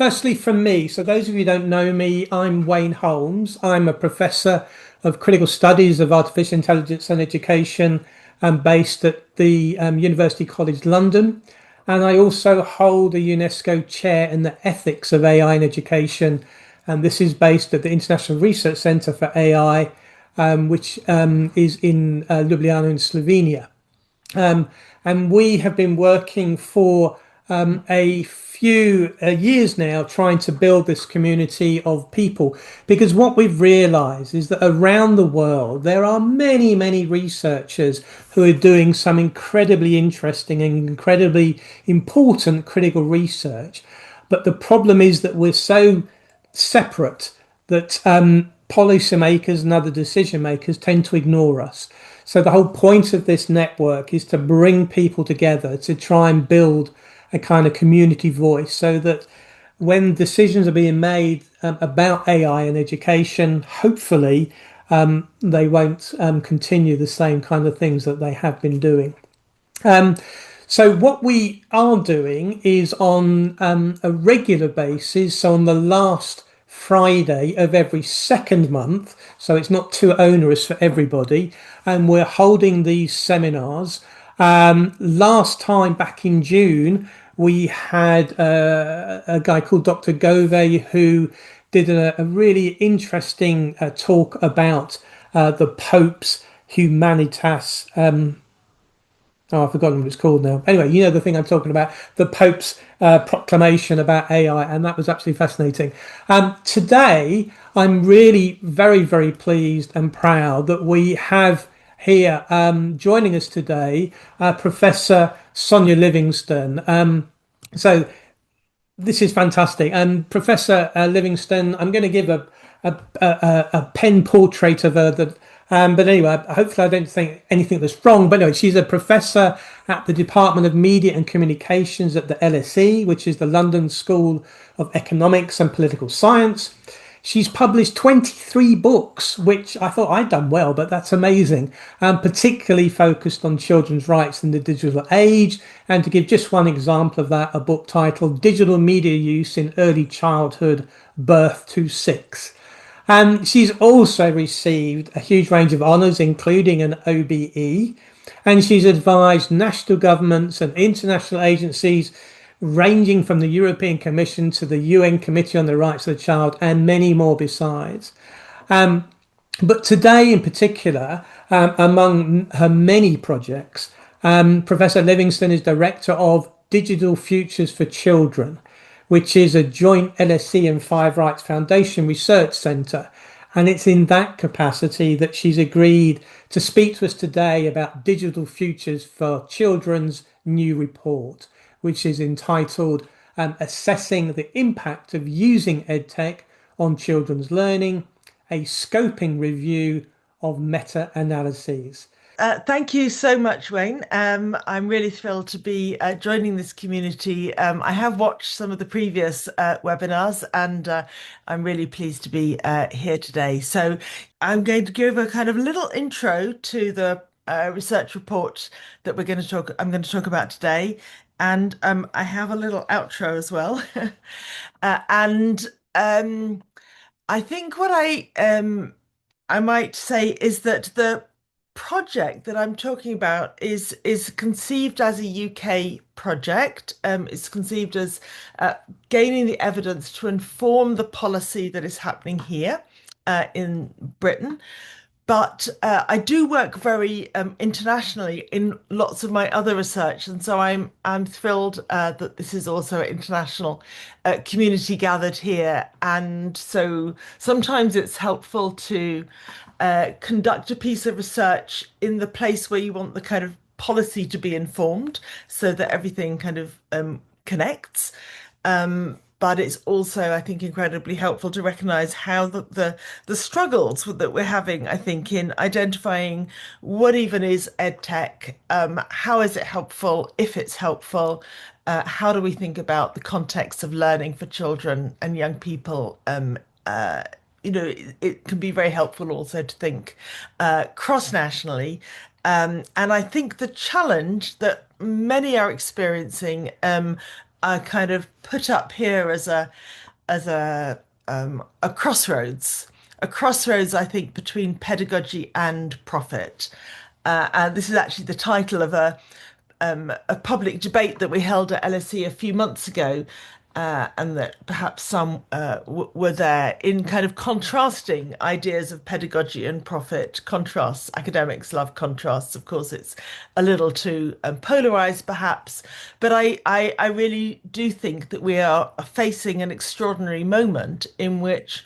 Firstly, from me, so those of you who don't know me, I'm Wayne Holmes. I'm a professor of critical studies of artificial intelligence and education, based at the University College London. And I also hold a UNESCO chair in the ethics of AI in education. And this is based at the International Research Centre for AI, which is in Ljubljana in Slovenia. Um, and we have been working for a few years now trying to build this community of people, because what we've realized is that around the world there are many, many researchers who are doing some incredibly interesting and incredibly important critical research. But the problem is that we're so separate that policymakers and other decision makers tend to ignore us. So the whole point of this network is to bring people together to try and build a kind of community voice, so that when decisions are being made about AI and education, hopefully they won't continue the same kind of things that they have been doing. Um, so what we are doing is on a regular basis. So on the last Friday of every second month, so it's not too onerous for everybody, and we're holding these seminars. Last time back in June, we had a guy called Dr. Gove who did a really interesting talk about the Pope's Humanitas. Oh, I've forgotten what it's called now. Anyway, you know the thing I'm talking about, the Pope's proclamation about AI, and that was absolutely fascinating. Today, I'm really very, very pleased and proud that we have here joining us today Professor Sonia Livingstone. So this is fantastic. And Professor Livingstone, I'm going to give a pen portrait of her that. But anyway, hopefully I don't think anything that's wrong. But anyway, she's a professor at the Department of Media and Communications at the LSE, which is the London School of Economics and Political Science. She's published 23 books, which I thought I'd done well, but that's amazing. Particularly focused on children's rights in the digital age. And to give just one example of that, a book titled Digital Media Use in Early Childhood, Birth to Six. She's also received a huge range of honours, including an OBE. And she's advised national governments and international agencies ranging from the European Commission to the UN Committee on the Rights of the Child and many more besides. But today in particular, among her many projects, Professor Livingstone is director of Digital Futures for Children, which is a joint LSE and Five Rights Foundation research centre. And it's in that capacity that she's agreed to speak to us today about Digital Futures for Children's new report, which is entitled Assessing the Impact of Using EdTech on Children's Learning, a Scoping Review of Meta-analyses. Thank you so much, Wayne. I'm really thrilled to be joining this community. I have watched some of the previous webinars, and I'm really pleased to be here today. So I'm going to give a kind of little intro to the research report that I'm going to talk about today. And I have a little outro as well. And I think what I might say is that the project that I'm talking about is conceived as a UK project. It's conceived as gaining the evidence to inform the policy that is happening here in Britain. But I do work very internationally in lots of my other research, and so I'm thrilled that this is also an international community gathered here. And so sometimes it's helpful to conduct a piece of research in the place where you want the kind of policy to be informed, so that everything kind of connects. But it's also, I think, incredibly helpful to recognize how the struggles that we're having, I think, in identifying what even is EdTech, how is it helpful, if it's helpful, how do we think about the context of learning for children and young people. It can be very helpful also to think cross-nationally. And I think the challenge that many are experiencing I kind of put up here as a crossroads, I think, between pedagogy and profit. And this is actually the title of a public debate that we held at LSE a few months ago, and that perhaps some were there in kind of contrasting ideas of pedagogy and profit. Contrasts. Academics love contrasts. Of course, it's a little too polarized, perhaps, but I really do think that we are facing an extraordinary moment in which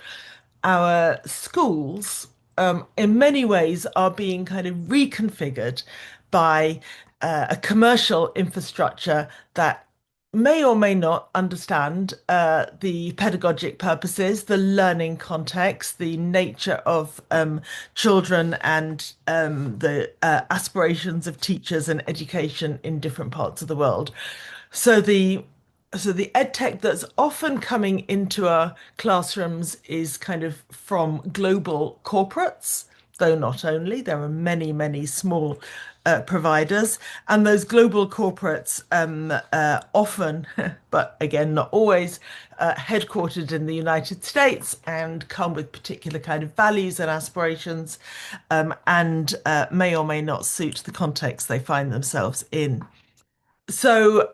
our schools, in many ways, are being kind of reconfigured by a commercial infrastructure that may or may not understand the pedagogic purposes, the learning context, the nature of children, and the aspirations of teachers and education in different parts of the world. So the EdTech that's often coming into our classrooms is kind of from global corporates, though not only. There are many, many small providers, and those global corporates often, but again, not always, headquartered in the United States and come with particular kind of values and aspirations, and may or may not suit the context they find themselves in. So,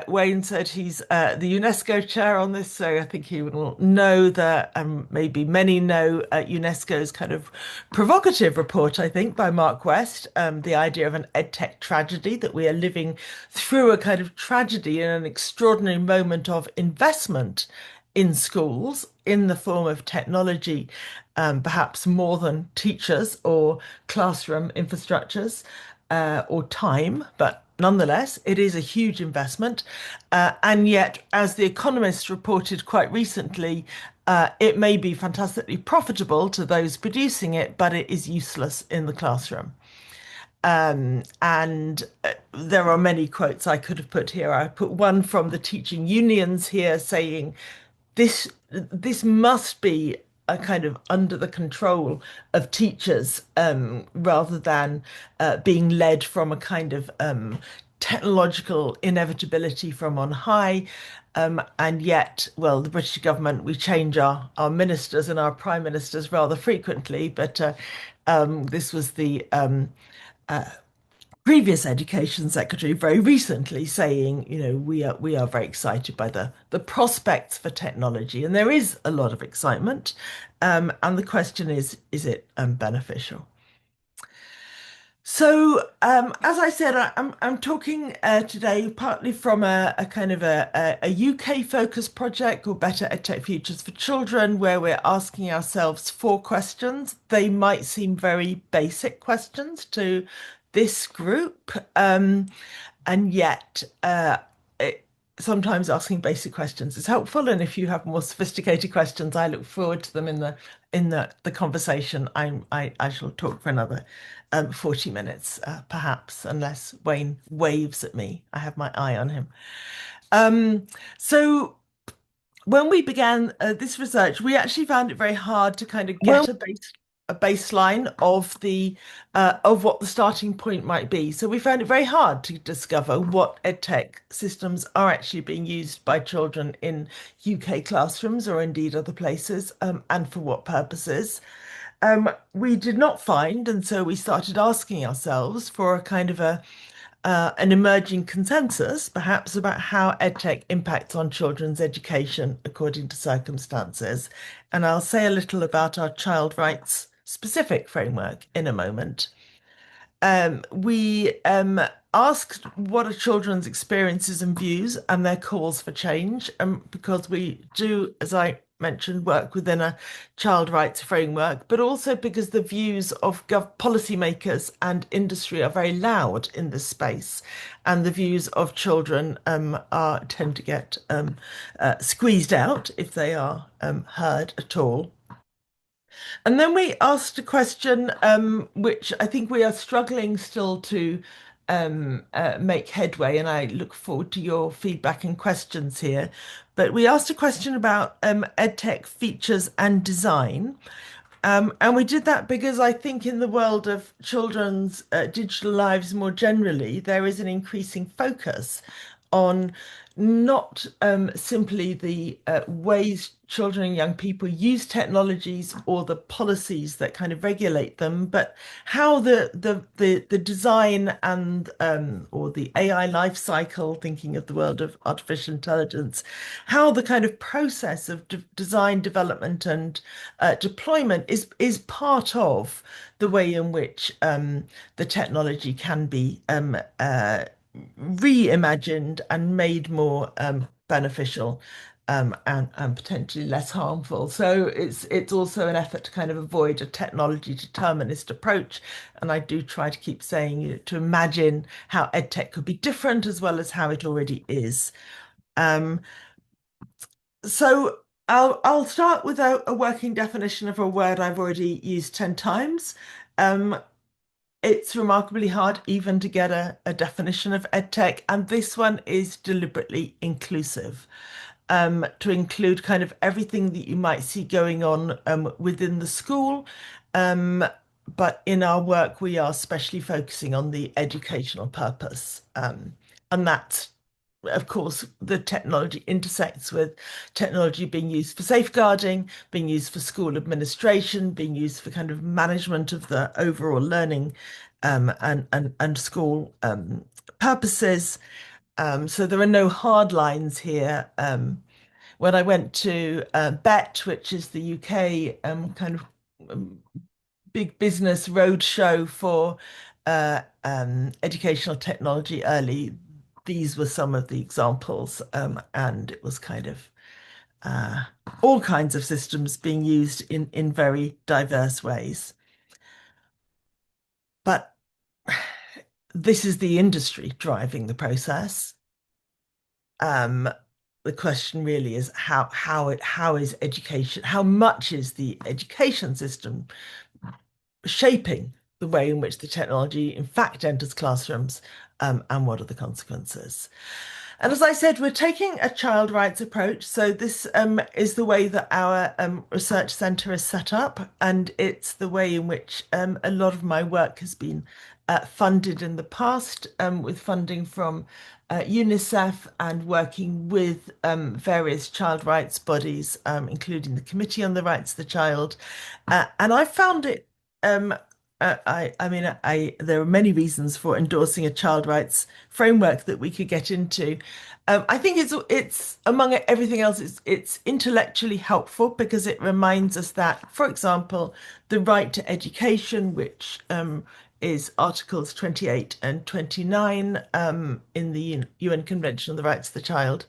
Wayne said he's the UNESCO chair on this, so I think he will know that maybe many know UNESCO's kind of provocative report, I think, by Mark West, the idea of an EdTech tragedy, that we are living through a kind of tragedy in an extraordinary moment of investment in schools in the form of technology, perhaps more than teachers or classroom infrastructures or time, but nonetheless, it is a huge investment. And yet, as The Economist reported quite recently, it may be fantastically profitable to those producing it, but it is useless in the classroom. And there are many quotes I could have put here. I put one from the teaching unions here saying, this must be a kind of under the control of teachers, rather than being led from a kind of technological inevitability from on high. And yet, well, the British government, we change our ministers and our prime ministers rather frequently, but this was the previous education secretary very recently saying, we are very excited by the prospects for technology, and there is a lot of excitement. And the question is it beneficial? So, as I said, I'm talking today partly from a kind of a UK focused project called Better EdTech Futures for Children, where we're asking ourselves four questions. They might seem very basic questions to this group, and yet sometimes asking basic questions is helpful. And if you have more sophisticated questions, I look forward to them in the conversation. I shall talk for another 40 minutes, perhaps, unless Wayne waves at me. I have my eye on him. So when we began this research, we actually found it very hard to kind of get a baseline of what the starting point might be. So we found it very hard to discover what EdTech systems are actually being used by children in UK classrooms or indeed other places, and for what purposes. We did not find, and so we started asking ourselves for a kind of an emerging consensus, perhaps, about how EdTech impacts on children's education according to circumstances. And I'll say a little about our child rights specific framework in a moment. We asked what are children's experiences and views and their calls for change, because we do, as I mentioned, work within a child rights framework, but also because the views of policymakers and industry are very loud in this space, and the views of children tend to get squeezed out if they are heard at all. And then we asked a question, which I think we are struggling still to make headway, and I look forward to your feedback and questions here. But we asked a question about EdTech features and design. And we did that because I think in the world of children's digital lives more generally, there is an increasing focus on not simply the ways children and young people use technologies or the policies that kind of regulate them, but how the design and or the AI life cycle, thinking of the world of artificial intelligence, how the kind of process of design, development, and deployment is part of the way in which the technology can be reimagined and made more beneficial and potentially less harmful. So it's also an effort to kind of avoid a technology determinist approach. And I do try to keep saying, to imagine how EdTech could be different as well as how it already is. Um, so I'll start with a working definition of a word I've already used 10 times. Um, it's remarkably hard even to get a definition of EdTech, and this one is deliberately inclusive, to include kind of everything that you might see going on within the school. Um, but in our work, we are especially focusing on the educational purpose. And that's, of course, the technology intersects with technology being used for safeguarding, being used for school administration, being used for kind of management of the overall learning and school purposes. So there are no hard lines here. When I went to BET, which is the UK kind of um, big business roadshow for educational technology early, these were some of the examples, and it was kind of uh, all kinds of systems being used in very diverse ways. But this is the industry driving the process. Um, the question really is how is education, how much is the education system shaping the way in which the technology in fact enters classrooms, and what are the consequences? And as I said, we're taking a child rights approach. So this is the way that our research centre is set up, and it's the way in which a lot of my work has been funded in the past, with funding from UNICEF and working with various child rights bodies, including the Committee on the Rights of the Child. And I found it um, I mean, there are many reasons for endorsing a child rights framework that we could get into. I think it's among everything else, it's intellectually helpful because it reminds us that, for example, the right to education, which is Articles 28 and 29 in the UN Convention on the Rights of the Child,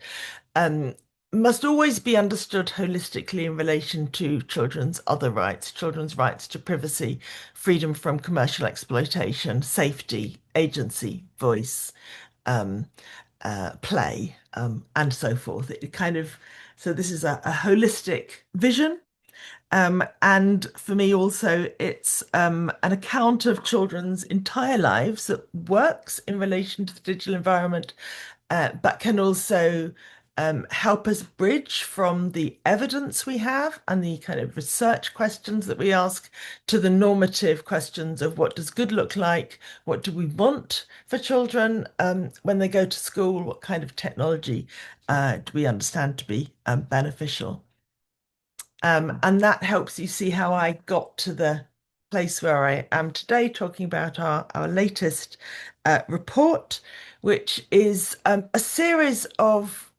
um, must always be understood holistically in relation to children's other rights, children's rights to privacy, freedom from commercial exploitation, safety, agency, voice, um, play, and so forth. It kind of, so this is a holistic vision. And for me also, it's an account of children's entire lives that works in relation to the digital environment, but can also help us bridge from the evidence we have and the kind of research questions that we ask to the normative questions of what does good look like? What do we want for children when they go to school? What kind of technology do we understand to be beneficial? And that helps you see how I got to the place where I am today, talking about our latest report, which is a series of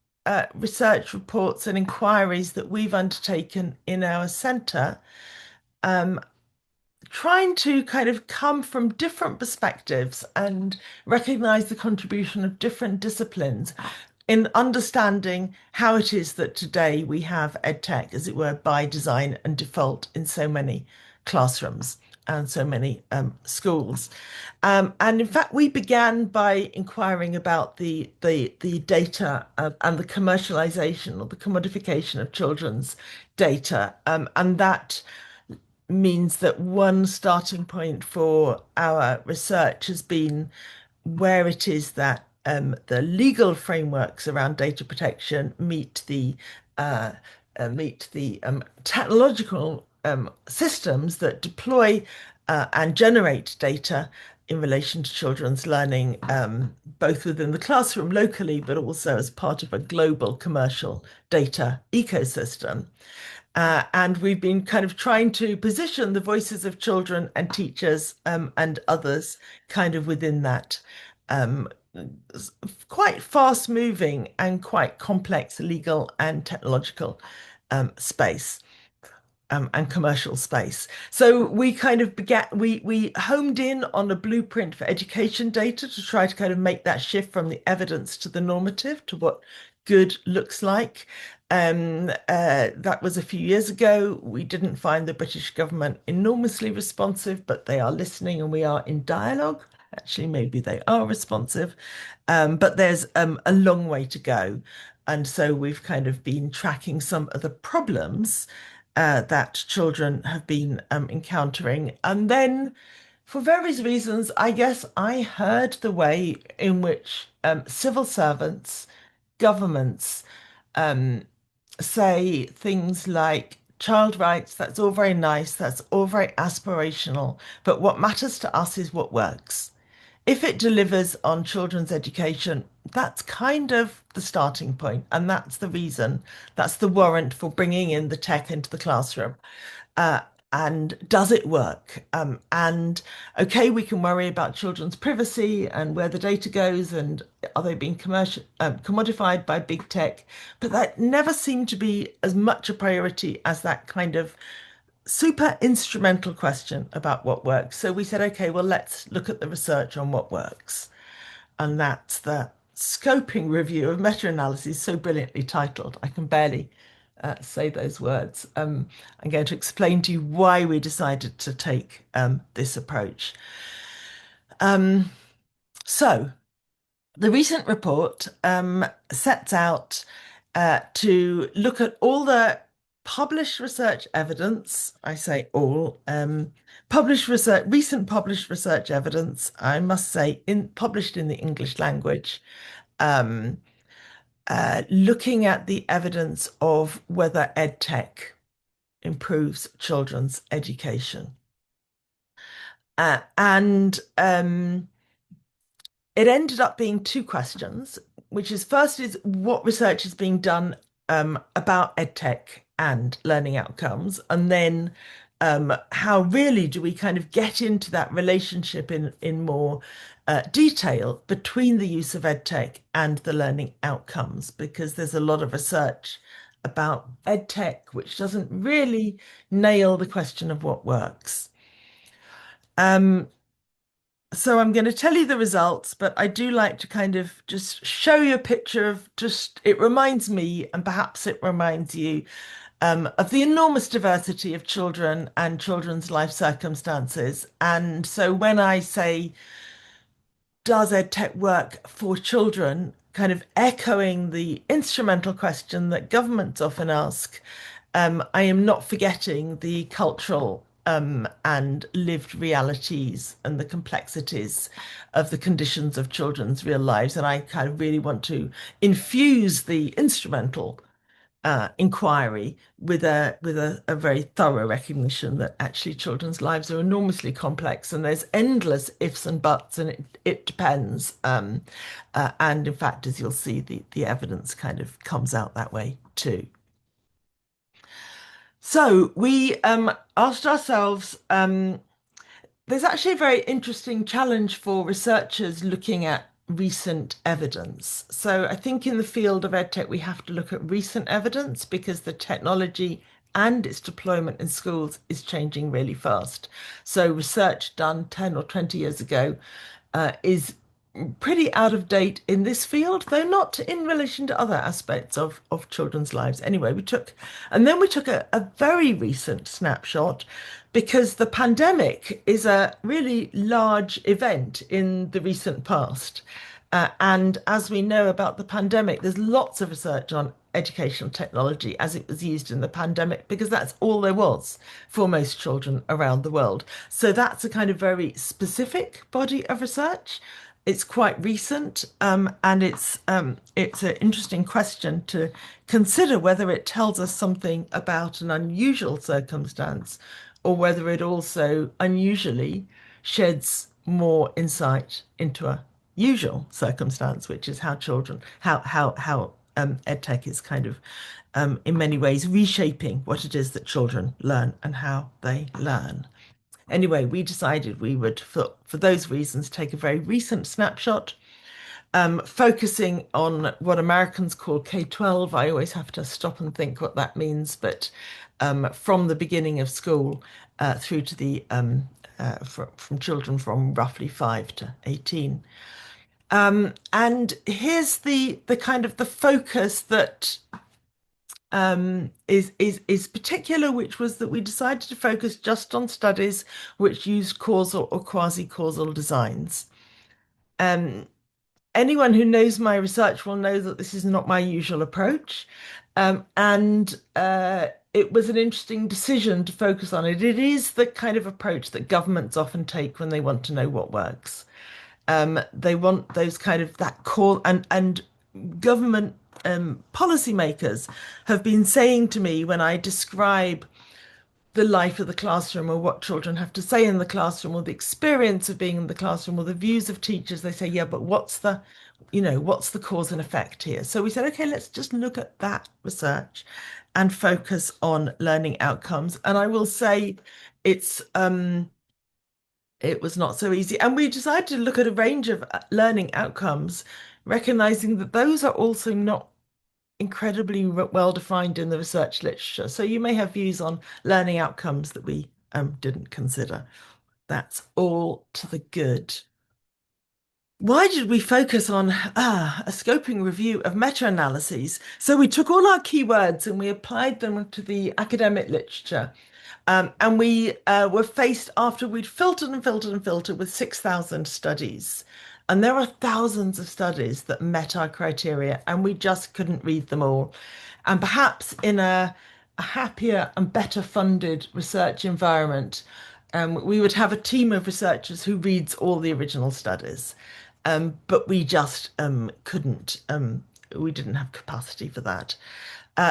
research reports and inquiries that we've undertaken in our centre, um, trying to kind of come from different perspectives and recognize the contribution of different disciplines in understanding how it is that today we have EdTech, as it were, by design and default in so many classrooms and so many schools. And in fact, we began by inquiring about the data and the commercialization or the commodification of children's data. And that means that one starting point for our research has been where it is that the legal frameworks around data protection uh, meet the technological systems that deploy and generate data, in relation to children's learning, both within the classroom locally, but also as part of a global commercial data ecosystem. And we've been kind of trying to position the voices of children and teachers and others kind of within that um, quite fast moving and quite complex legal and technological space. And commercial space. So we kind of we homed in on a blueprint for education data to try to kind of make that shift from the evidence to the normative to what good looks like. That was a few years ago. We didn't find the British government enormously responsive, but they are listening and we are in dialogue. Actually, maybe they are responsive, but there's a long way to go. And so we've kind of been tracking some of the problems that children have been encountering. And then, for various reasons, I guess I heard the way in which civil servants, governments say things like child rights, that's all very nice, that's all very aspirational, but what matters to us is what works. If it delivers on children's education, that's kind of the starting point, and that's the reason, that's the warrant for bringing in the tech into the classroom. Uh, and does it work? And okay, we can worry about children's privacy and where the data goes, and are they being commodified by big tech? But that never seemed to be as much a priority as that kind of super instrumental question about what works. So we said, okay, well, let's look at the research on what works. And that's the scoping review of meta-analyses, so brilliantly titled. I can barely say those words. I'm going to explain to you why we decided to take this approach. So the recent report sets out to look at all the published research evidence. I say all published research, recent published research evidence. I must say, published in the English language, um, looking at the evidence of whether EdTech improves children's education. And it ended up being two questions, which is first is what research is being done about EdTech and learning outcomes, and then how really do we kind of get into that relationship in more detail between the use of EdTech and the learning outcomes, because there's a lot of research about EdTech which doesn't really nail the question of what works. So I'm going to tell you the results, but I do like to kind of just show you a picture of just, it reminds me, and perhaps it reminds you, of the enormous diversity of children and children's life circumstances. And so when I say, does EdTech work for children, kind of echoing the instrumental question that governments often ask, I am not forgetting the cultural and lived realities and the complexities of the conditions of children's real lives. And I kind of really want to infuse the instrumental inquiry with a very thorough recognition that actually children's lives are enormously complex and there's endless ifs and buts and it depends. And in fact, as you'll see, the evidence kind of comes out that way too. So we asked ourselves, there's actually a very interesting challenge for researchers looking at recent evidence. So I think in the field of EdTech, we have to look at recent evidence because the technology and its deployment in schools is changing really fast. So research done 10 or 20 years ago is pretty out of date in this field, though not in relation to other aspects of children's lives. Anyway, we took a very recent snapshot because the pandemic is a really large event in the recent past. And as we know about the pandemic, there's lots of research on educational technology as it was used in the pandemic because that's all there was for most children around the world. So that's a kind of very specific body of research. It's quite recent, and it's an interesting question to consider whether it tells us something about an unusual circumstance or whether it also unusually sheds more insight into a usual circumstance, which is how children, how EdTech is kind of in many ways reshaping what it is that children learn and how they learn. Anyway, we decided we would, for those reasons, take a very recent snapshot, focusing on what Americans call K-12. I always have to stop and think what that means, but from the beginning of school through to the from children from roughly 5 to 18. And here's the kind of the focus that is particular, which was that we decided to focus just on studies which used causal or quasi-causal designs. Um, Anyone who knows my research will know that this is not my usual approach. And it was an interesting decision to focus on it. It is the kind of approach that governments often take when they want to know what works. They want those kind of that core and government policymakers have been saying to me when I describe the life of the classroom or what children have to say in the classroom or the experience of being in the classroom or the views of teachers, they say, yeah, but what's the cause and effect here? So we said, okay, let's just look at that research and focus on learning outcomes. And I will say it was not so easy. And we decided to look at a range of learning outcomes, recognizing that those are also not incredibly well defined in the research literature. So you may have views on learning outcomes that we didn't consider. That's all to the good. Why did we focus on a scoping review of meta-analyses? So we took all our keywords and we applied them to the academic literature. And we were faced after we'd filtered and filtered and filtered with 6,000 studies. And there are thousands of studies that met our criteria, and we just couldn't read them all. And perhaps in a happier and better funded research environment, we would have a team of researchers who reads all the original studies. But we just couldn't, we didn't have capacity for that.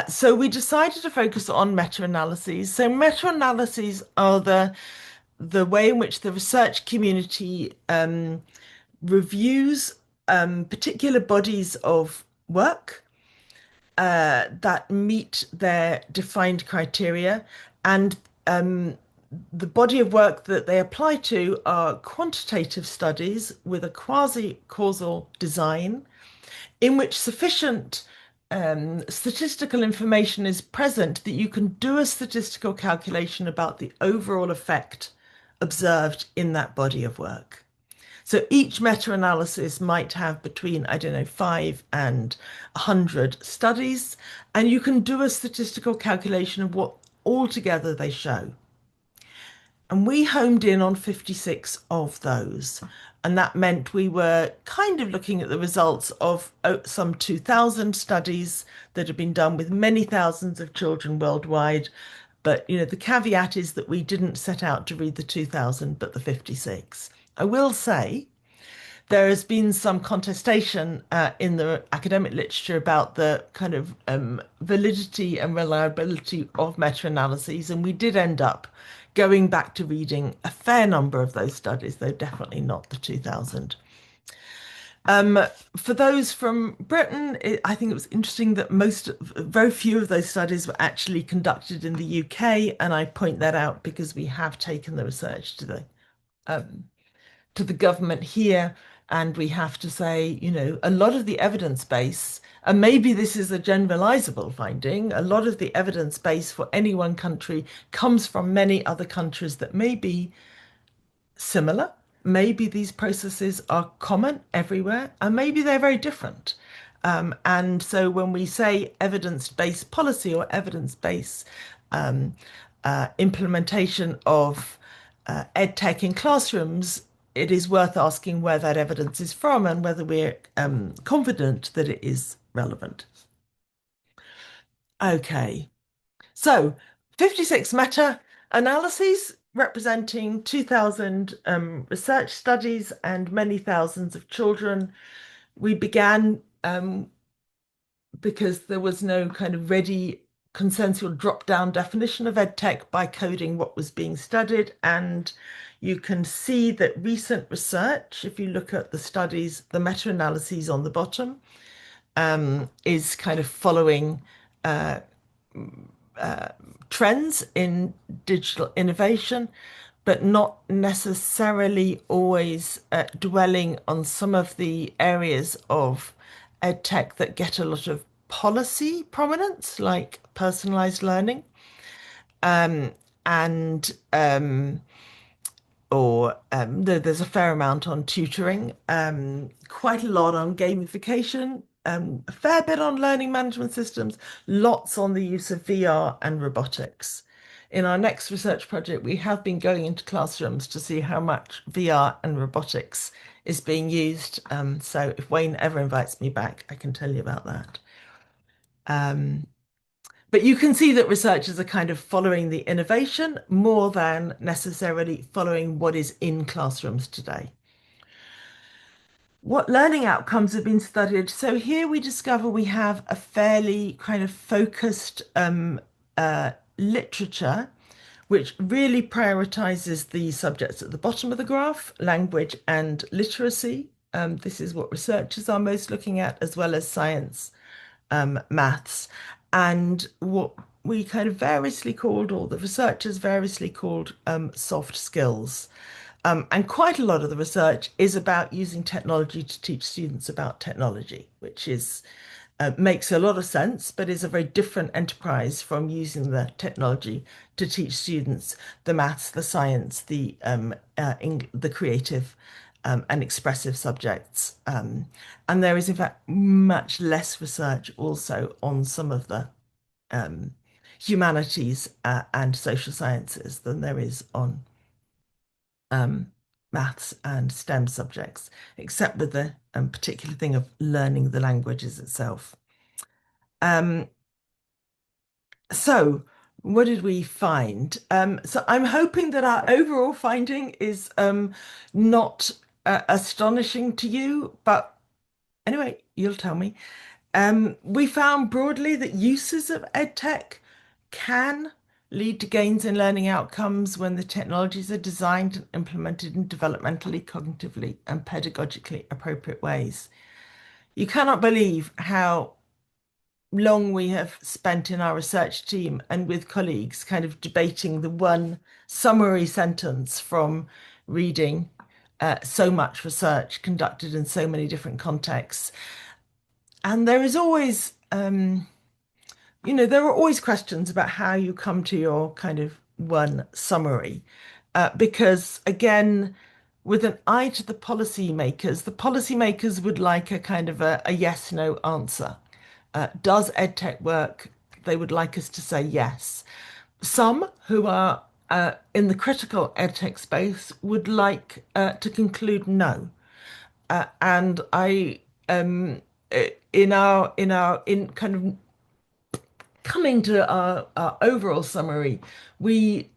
So we decided to focus on meta-analyses. So meta-analyses are the way in which the research community reviews particular bodies of work that meet their defined criteria, and the body of work that they apply to are quantitative studies with a quasi-causal design in which sufficient statistical information is present that you can do a statistical calculation about the overall effect observed in that body of work. So each meta-analysis might have between, I don't know, 5 and 100 studies, and you can do a statistical calculation of what altogether they show. And we homed in on 56 of those. And that meant we were kind of looking at the results of some 2,000 studies that have been done with many thousands of children worldwide. But, the caveat is that we didn't set out to read the 2,000, but the 56. I will say there has been some contestation in the academic literature about the kind of validity and reliability of meta-analyses, and we did end up going back to reading a fair number of those studies, though definitely not the 2,000. For those from Britain, I think it was interesting that very few of those studies were actually conducted in the UK, and I point that out because we have taken the research to the government here, and we have to say, a lot of the evidence base, and maybe this is a generalizable finding, a lot of the evidence base for any one country comes from many other countries that may be similar. Maybe these processes are common everywhere, and maybe they're very different. And so when we say evidence-based policy or evidence-based implementation of EdTech in classrooms, it is worth asking where that evidence is from and whether we're confident that it is relevant. Okay, so 56 meta-analyses representing 2,000 research studies and many thousands of children. We began because there was no kind of ready consensual drop-down definition of EdTech by coding what was being studied. And you can see that recent research, if you look at the studies, the meta-analyses on the bottom, is kind of following trends in digital innovation, but not necessarily always dwelling on some of the areas of EdTech that get a lot of policy prominence, like personalized learning, and or there's a fair amount on tutoring, quite a lot on gamification, a fair bit on learning management systems, lots on the use of VR and robotics. In our next research project, we have been going into classrooms to see how much VR and robotics is being used. So if Wayne ever invites me back, I can tell you about that. But you can see that researchers are kind of following the innovation more than necessarily following what is in classrooms today. What learning outcomes have been studied? So here we discover we have a fairly kind of focused literature which really prioritizes the subjects at the bottom of the graph, language and literacy. This is what researchers are most looking at, as well as science, maths, and what we kind of variously called, or the researchers variously called, soft skills. And quite a lot of the research is about using technology to teach students about technology, which is makes a lot of sense, but is a very different enterprise from using the technology to teach students the maths, the science, the creative and expressive subjects. And there is, in fact, much less research also on some of the humanities and social sciences than there is on maths and STEM subjects, except with the particular thing of learning the languages itself. Um, so what did we find? So I'm hoping that our overall finding is not astonishing to you, but anyway, you'll tell me. We found broadly that uses of EdTech can lead to gains in learning outcomes when the technologies are designed and implemented in developmentally, cognitively, and pedagogically appropriate ways. You cannot believe how long we have spent in our research team and with colleagues kind of debating the one summary sentence from reading so much research conducted in so many different contexts. And there is always, there are always questions about how you come to your kind of one summary. Because again, with an eye to the policymakers would like a kind of a yes, no answer. Does EdTech work? They would like us to say yes. Some who are in the critical EdTech space would like to conclude no. And I, in kind of coming to our overall summary, we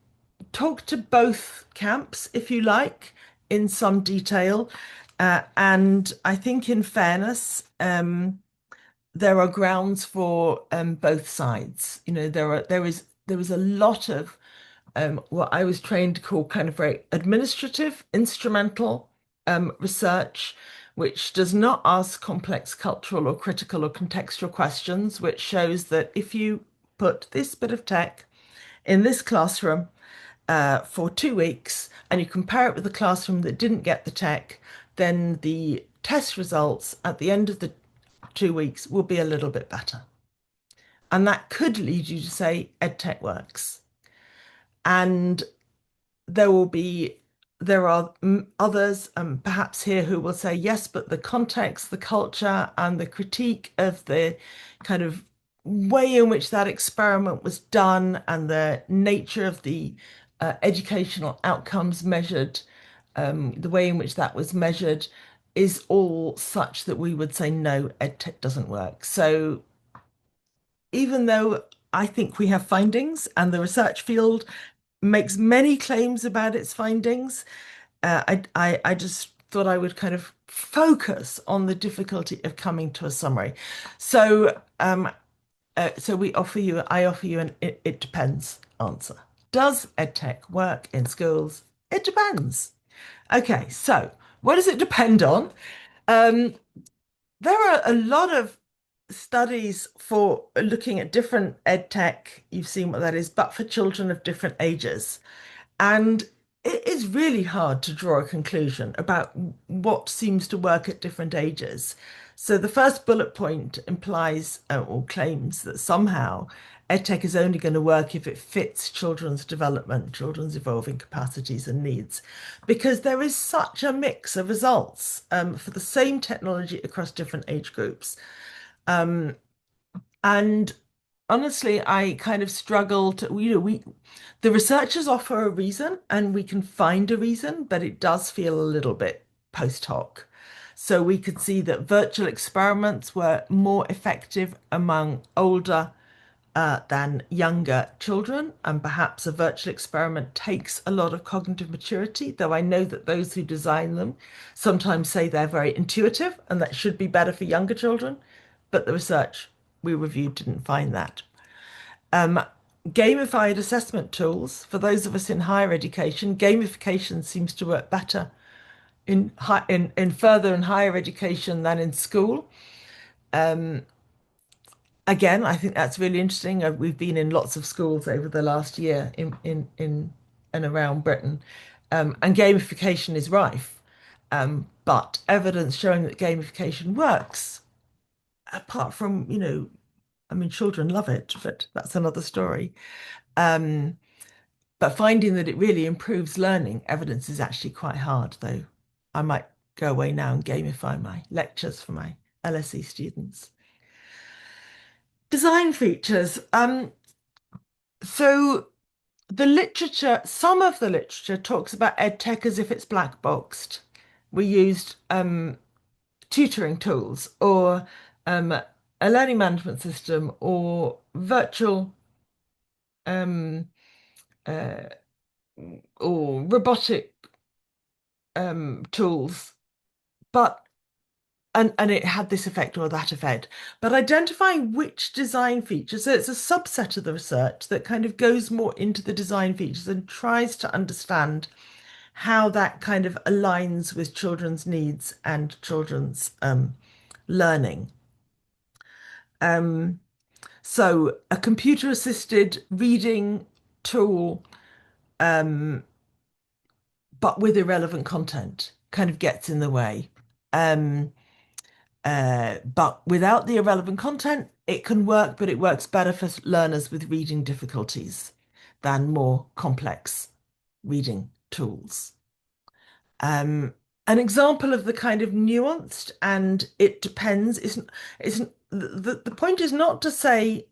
talk to both camps, if you like, in some detail. And I think, in fairness, there are grounds for both sides. There is a lot of what I was trained to call kind of very administrative, instrumental research, which does not ask complex cultural or critical or contextual questions, which shows that if you put this bit of tech in this classroom for 2 weeks and you compare it with the classroom that didn't get the tech, then the test results at the end of the 2 weeks will be a little bit better. And that could lead you to say EdTech works. And there are others, perhaps here, who will say yes, but the context, the culture, and the critique of the kind of way in which that experiment was done and the nature of the educational outcomes measured, the way in which that was measured is all such that we would say no, EdTech doesn't work. So even though I think we have findings and the research field makes many claims about its findings, I just thought I would kind of focus on the difficulty of coming to a summary. So So I offer you an it depends answer. Does EdTech work in schools? It depends. Okay, so what does it depend on? Um, there are a lot of studies for looking at different EdTech. You've seen what that is, but for children of different ages. And it is really hard to draw a conclusion about what seems to work at different ages. So the first bullet point implies or claims that somehow EdTech is only going to work if it fits children's development, children's evolving capacities and needs, because there is such a mix of results for the same technology across different age groups. And honestly, I kind of struggle to, the researchers offer a reason and we can find a reason, but it does feel a little bit post hoc. So we could see that virtual experiments were more effective among older than younger children, and perhaps a virtual experiment takes a lot of cognitive maturity, though I know that those who design them sometimes say they're very intuitive and that should be better for younger children, but the research we reviewed didn't find that. Um, Gamified assessment tools, for those of us in higher education, gamification seems to work better in further and higher education than in school. Again, I think that's really interesting. We've been in lots of schools over the last year in and around Britain, and gamification is rife. But evidence showing that gamification works, apart from, I mean, children love it, but that's another story. Um, but finding that it really improves learning, evidence is actually quite hard, though. I might go away now and gamify my lectures for my LSE students. Design features. So the literature, some of the literature talks about EdTech as if it's black boxed. We used tutoring tools or a learning management system or virtual um, uh, or robotic tools, but and it had this effect or that effect. But identifying which design features, so it's a subset of the research that kind of goes more into the design features and tries to understand how that kind of aligns with children's needs and children's learning. Um, so a computer-assisted reading tool, but with irrelevant content, kind of gets in the way. Um, but without the irrelevant content, it can work, but it works better for learners with reading difficulties than more complex reading tools. Um, an example of the kind of nuanced and it depends isn't the point is not to say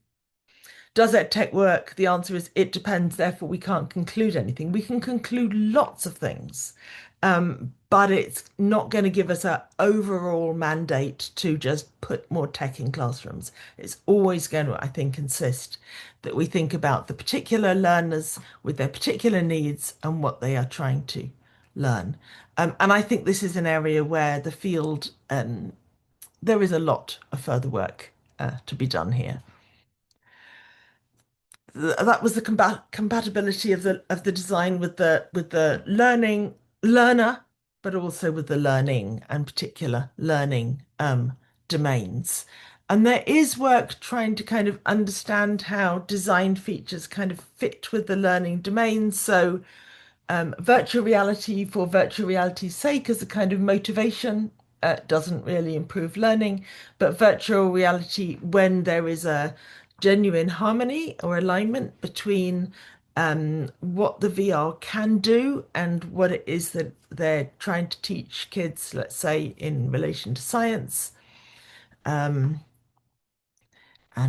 does EdTech work? The answer is it depends, therefore we can't conclude anything. We can conclude lots of things, but it's not going to give us an overall mandate to just put more tech in classrooms. It's always going to, I think, insist that we think about the particular learners with their particular needs and what they are trying to learn. And I think this is an area where the field, there is a lot of further work to be done here. That was the compatibility of the design with the learning learner, but also with the learning and particular learning domains. And there is work trying to kind of understand how design features kind of fit with the learning domains. So virtual reality for virtual reality's sake as a kind of motivation doesn't really improve learning, but virtual reality, when there is a genuine harmony or alignment between what the VR can do and what it is that they're trying to teach kids, let's say in relation to science, and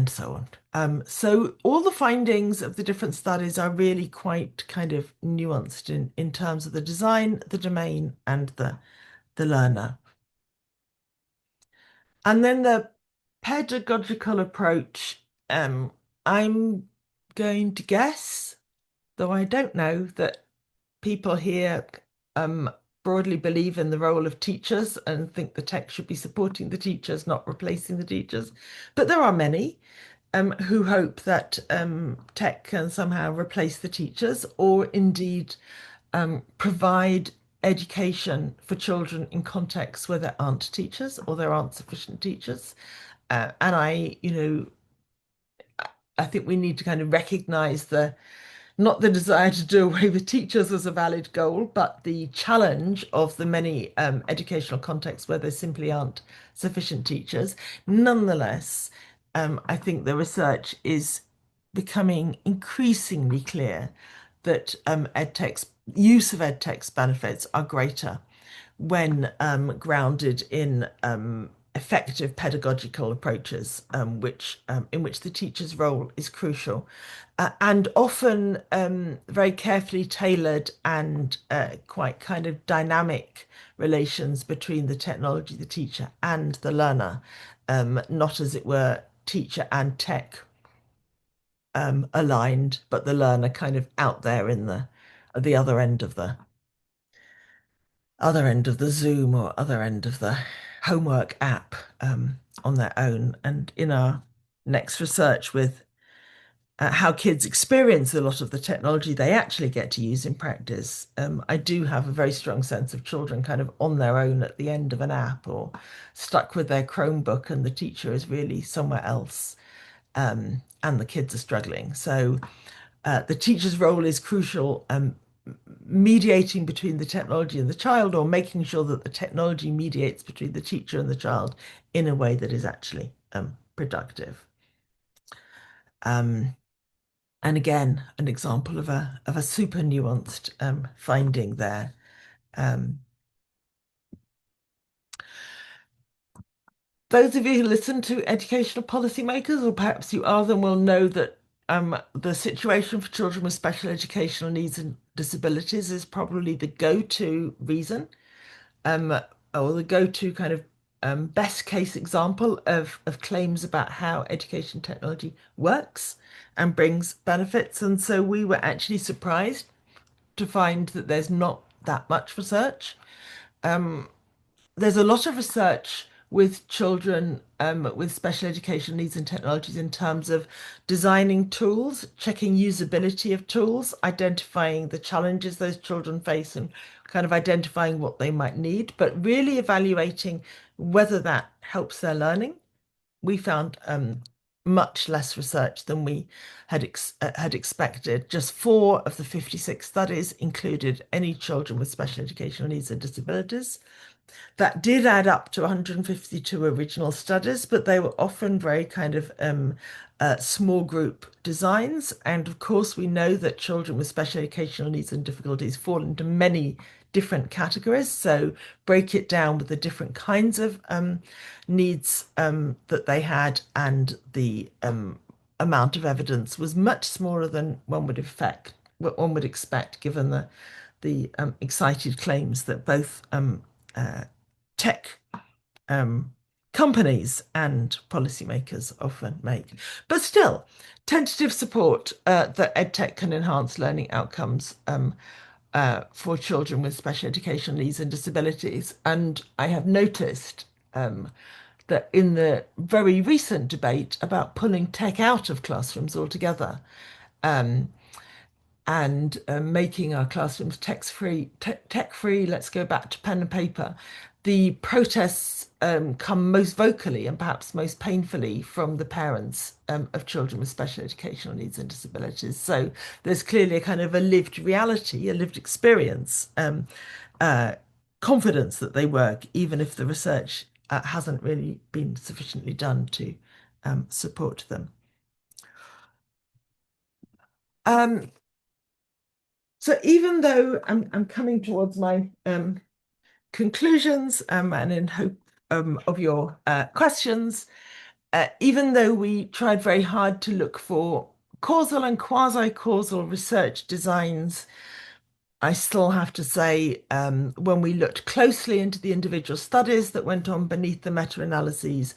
so on. So all the findings of the different studies are really quite kind of nuanced in terms of the design, the domain, and the learner. And then the pedagogical approach, I'm going to guess, though I don't know, that people here um, broadly believe in the role of teachers and think the tech should be supporting the teachers, not replacing the teachers. But there are many. who hope that tech can somehow replace the teachers or indeed provide education for children in contexts where there aren't teachers or there aren't sufficient teachers. And I think we need to kind of recognize the not the desire to do away with teachers as a valid goal, but the challenge of the many educational contexts where there simply aren't sufficient teachers. Nonetheless, I think the research is becoming increasingly clear that edtech's use of edtech's benefits are greater when grounded in effective pedagogical approaches, in which the teacher's role is crucial, and often very carefully tailored and quite kind of dynamic relations between the technology, the teacher, and the learner, not as it were teacher and tech aligned, but the learner kind of out there in the other end of the Zoom or other end of the homework app on their own. And in our next research with how kids experience a lot of the technology they actually get to use in practice, I do have a very strong sense of children kind of on their own at the end of an app or stuck with their Chromebook and the teacher is really somewhere else. And the kids are struggling. So the teacher's role is crucial, mediating between the technology and the child, or making sure that the technology mediates between the teacher and the child in a way that is actually productive. Um, and again, an example of a super nuanced finding there. Um, those of you who listen to educational policymakers, or perhaps you are them, will know that the situation for children with special educational needs and disabilities is probably the go-to reason, um, or the go-to kind of best case example of claims about how education technology works and brings benefits. And so we were actually surprised to find that there's not that much research. There's a lot of research with children with special education needs and technologies in terms of designing tools, checking usability of tools, identifying the challenges those children face and kind of identifying what they might need, but really evaluating whether that helps their learning. We found much less research than we had expected. Just 4 of the 56 studies included any children with special educational needs and disabilities. That did add up to 152 original studies, but they were often very kind of small group designs. And of course, we know that children with special educational needs and difficulties fall into many different categories. So break it down with the different kinds of needs that they had, and the amount of evidence was much smaller than what one would expect, given the excited claims that both tech companies and policymakers often make. But still, tentative support that EdTech can enhance learning outcomes for children with special educational needs and disabilities. And I have noticed that in the very recent debate about pulling tech out of classrooms altogether, and making our classrooms tech free. Let's go back to pen and paper. The protests come most vocally and perhaps most painfully from the parents of children with special educational needs and disabilities. So there's clearly a kind of a lived reality, a lived experience, uh, confidence that they work, even if the research hasn't really been sufficiently done to support them. Um, So even though I'm coming towards my conclusions, and in hope of your questions, even though we tried very hard to look for causal and quasi-causal research designs, I still have to say, when we looked closely into the individual studies that went on beneath the meta-analyses,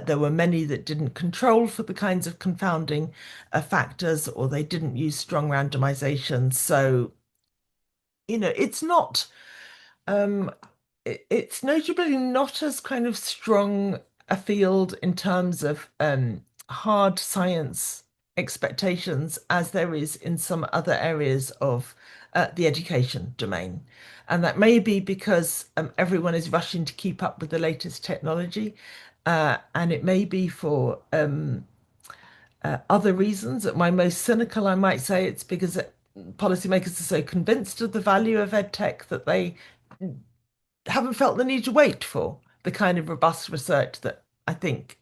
there were many that didn't control for the kinds of confounding factors, or they didn't use strong randomization. So it's not, um, it's notably not as kind of strong a field in terms of hard science expectations as there is in some other areas of the education domain. And that may be because everyone is rushing to keep up with the latest technology. And it may be for other reasons. At my most cynical, I might say it's because policymakers are so convinced of the value of EdTech that they haven't felt the need to wait for the kind of robust research that I think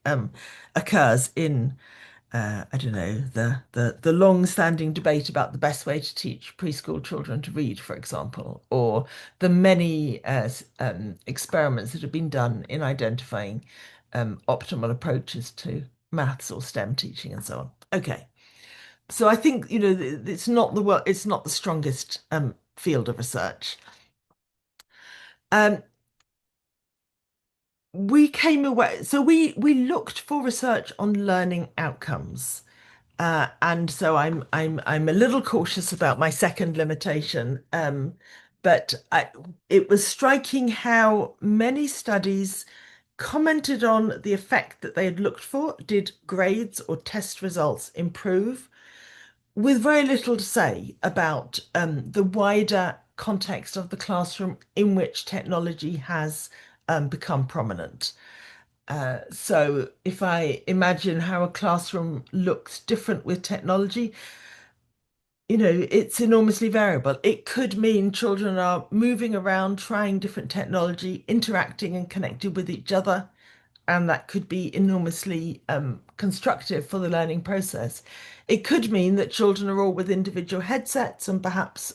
occurs in I don't know, the long-standing debate about the best way to teach preschool children to read, for example, or the many experiments that have been done in identifying optimal approaches to maths or STEM teaching and so on. Okay, so I think it's not the strongest field of research. Um, we came away, so we looked for research on learning outcomes. And so I'm a little cautious about my second limitation. It was striking how many studies commented on the effect that they had looked for. Did grades or test results improve? With very little to say about the wider context of the classroom in which technology has become prominent. So if I imagine how a classroom looks different with technology, it's enormously variable. It could mean children are moving around, trying different technology, interacting and connected with each other, and that could be enormously constructive for the learning process. It could mean that children are all with individual headsets and perhaps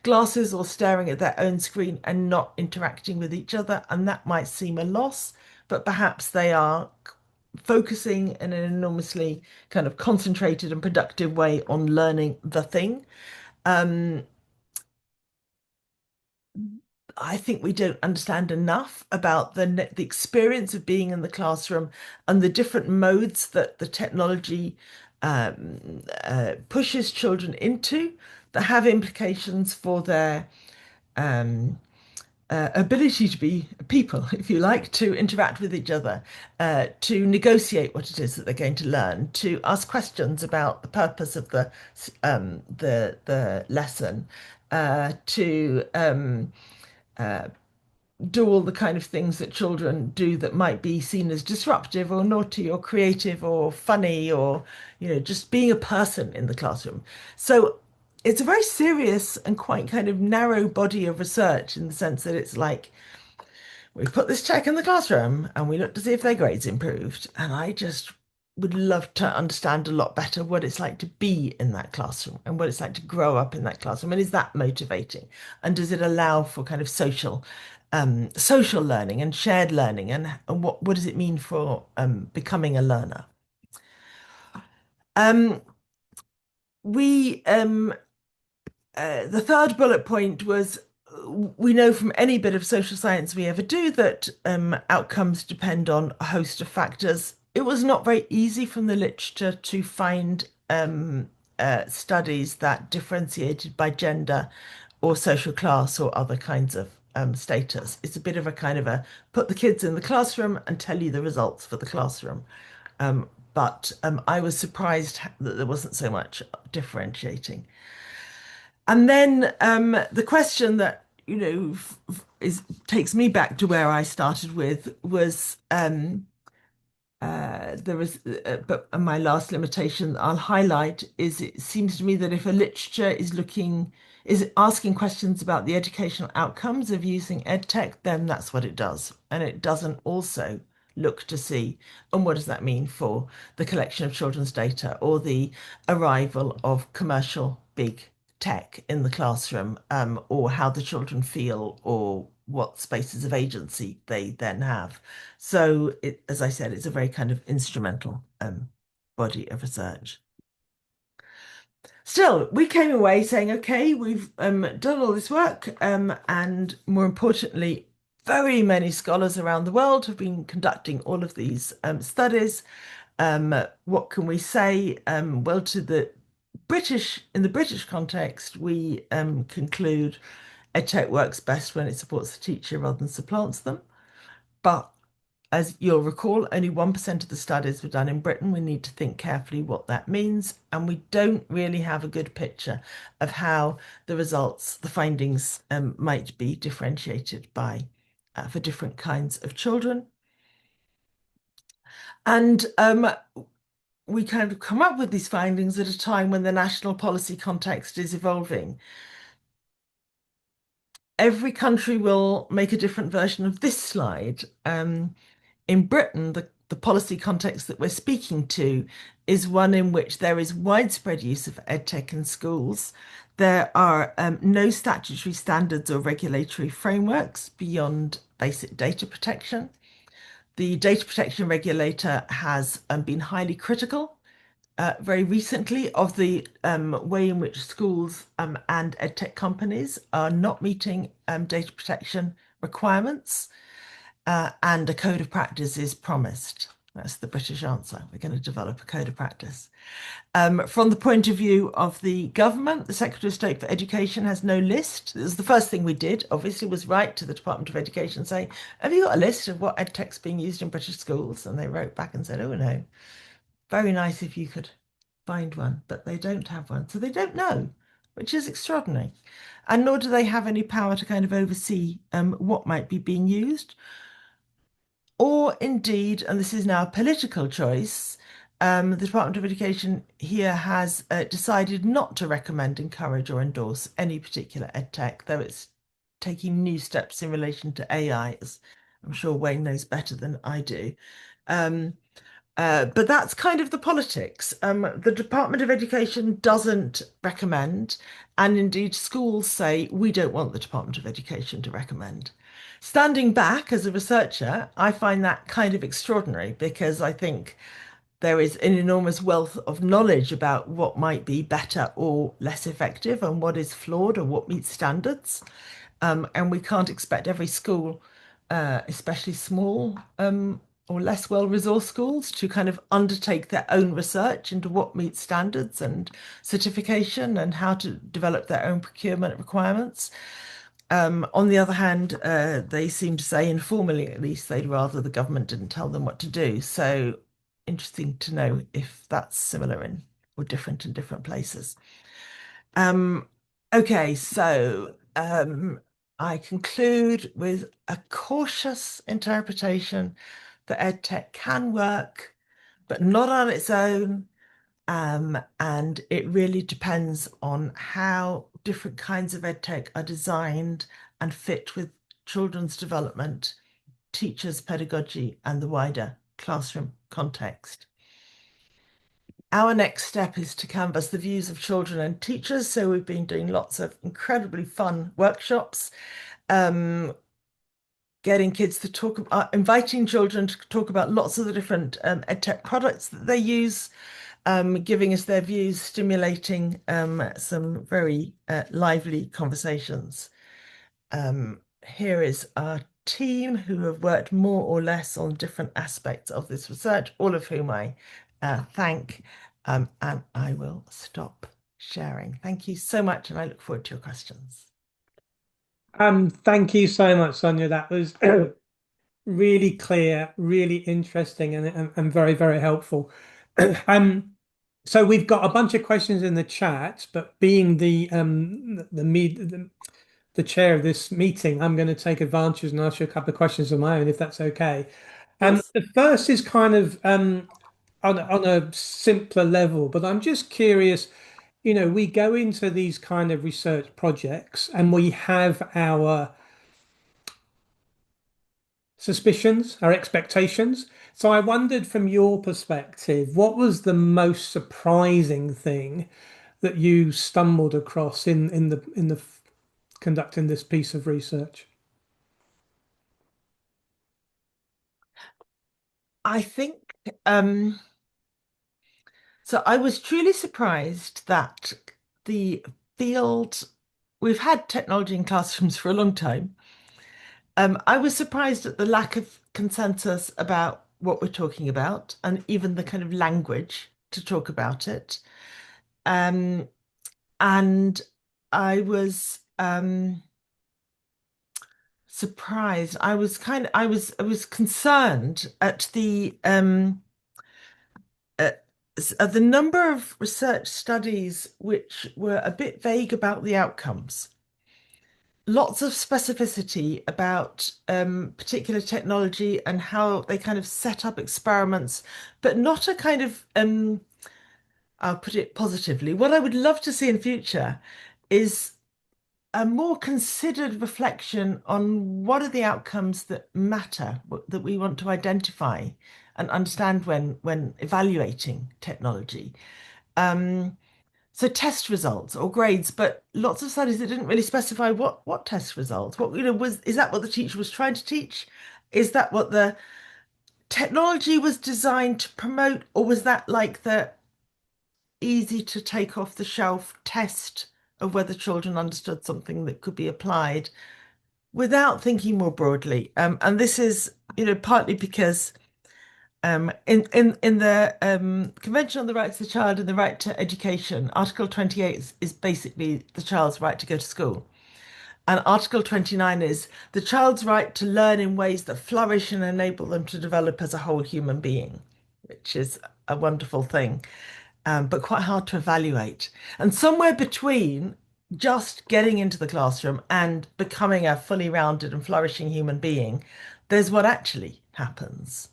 glasses or staring at their own screen and not interacting with each other, and that might seem a loss, but perhaps they are focusing in an enormously kind of concentrated and productive way on learning the thing. Um, I think we don't understand enough about the experience of being in the classroom and the different modes that the technology pushes children into that have implications for their um, ability to be people, if you like, to interact with each other, to negotiate what it is that they're going to learn, to ask questions about the purpose of the lesson, to do all the kind of things that children do that might be seen as disruptive or naughty or creative or funny or, just being a person in the classroom. So it's a very serious and quite kind of narrow body of research in the sense that it's like, we put this tech in the classroom and we look to see if their grades improved. And I just would love to understand a lot better what it's like to be in that classroom and what it's like to grow up in that classroom. And is that motivating? And does it allow for kind of social learning and shared learning? And what does it mean for becoming a learner? Um, we The third bullet point was we know from any bit of social science we ever do that outcomes depend on a host of factors. It was not very easy from the literature to find studies that differentiated by gender or social class or other kinds of status. It's a bit of a kind of a put the kids in the classroom and tell you the results for the classroom. But I was surprised that there wasn't so much differentiating. And then the question that, is takes me back to where I started with was there was but my last limitation I'll highlight is it seems to me that if a literature is asking questions about the educational outcomes of using EdTech, then that's what it does. And it doesn't also look to see, and what does that mean for the collection of children's data or the arrival of commercial big tech in the classroom, or how the children feel or what spaces of agency they then have. So, as I said, it's a very kind of instrumental body of research. Still, we came away saying, okay, we've done all this work, and more importantly, very many scholars around the world have been conducting all of these studies. What can we say? Well, in the British context, we conclude EdTech works best when it supports the teacher rather than supplants them. But As you'll recall, only 1% of the studies were done in Britain. We need to think carefully what that means. And we don't really have a good picture of how the results, the findings, might be differentiated by for different kinds of children. And we kind of come up with these findings at a time when the national policy context is evolving. Every country will make a different version of this slide. In Britain, the policy context that we're speaking to is one in which there is widespread use of EdTech in schools. There are no statutory standards or regulatory frameworks beyond basic data protection. The data protection regulator has been highly critical very recently of the way in which schools and EdTech companies are not meeting data protection requirements, and a code of practice is promised. That's the British answer. We're going to develop a code of practice. From the point of view of the government, the Secretary of State for Education has no list. This was the first thing we did, obviously, was write to the Department of Education saying, have you got a list of what EdTech's being used in British schools? And they wrote back and said, oh, no. Very nice if you could find one, but they don't have one. So they don't know, which is extraordinary. And nor do they have any power to kind of oversee what might be being used. Or indeed, and this is now a political choice, the Department of Education here has decided not to recommend, encourage, or endorse any particular EdTech, though it's taking new steps in relation to AI, as I'm sure Wayne knows better than I do. But that's kind of the politics. The Department of Education doesn't recommend, and indeed schools say, we don't want the Department of Education to recommend. Standing back as a researcher, I find that kind of extraordinary because I think there is an enormous wealth of knowledge about what might be better or less effective and what is flawed or what meets standards. And we can't expect every school, especially small or less well-resourced schools, to kind of undertake their own research into what meets standards and certification and how to develop their own procurement requirements. On the other hand, they seem to say, informally at least, they'd rather the government didn't tell them what to do. So interesting to know if that's similar in or different in different places. Okay, so I conclude with a cautious interpretation that EdTech can work, but not on its own. And it really depends on how different kinds of EdTech are designed and fit with children's development, teachers' pedagogy, and the wider classroom context. Our next step is to canvass the views of children and teachers. So we've been doing lots of incredibly fun workshops, getting kids to talk about, inviting children to talk about lots of the different EdTech products that they use, giving us their views, stimulating some very lively conversations. Here is our team who have worked more or less on different aspects of this research, all of whom I thank, and I will stop sharing. Thank you so much, and I look forward to your questions. Thank you so much, Sonia. That was really clear, really interesting, and very, very helpful. So we've got a bunch of questions in the chat, but being the chair of this meeting, I'm going to take advantage and ask you a couple of questions of my own, if that's okay. Of course. The first is kind of on a simpler level, but I'm just curious, we go into these kind of research projects and we have our suspicions, our expectations. So I wondered from your perspective, what was the most surprising thing that you stumbled across in the conducting this piece of research? I think so. I was truly surprised that the field, we've had technology in classrooms for a long time. I was surprised at the lack of consensus about what we're talking about and even the kind of language to talk about it. Um, and I was surprised. I was concerned at at the number of research studies which were a bit vague about the outcomes. Lots of specificity about particular technology and how they kind of set up experiments, but not a kind of I'll put it positively. What I would love to see in future is a more considered reflection on what are the outcomes that matter, that we want to identify and understand when evaluating technology. Um, so test results or grades, but lots of studies that didn't really specify what test results. What, was is that what the teacher was trying to teach? Is that what the technology was designed to promote, or was that like the easy to take off the shelf test of whether children understood something that could be applied without thinking more broadly? And this is, partly because in the Convention on the Rights of the Child and the Right to Education, Article 28 is basically the child's right to go to school. And Article 29 is the child's right to learn in ways that flourish and enable them to develop as a whole human being, which is a wonderful thing, but quite hard to evaluate. And somewhere between just getting into the classroom and becoming a fully rounded and flourishing human being, there's what actually happens.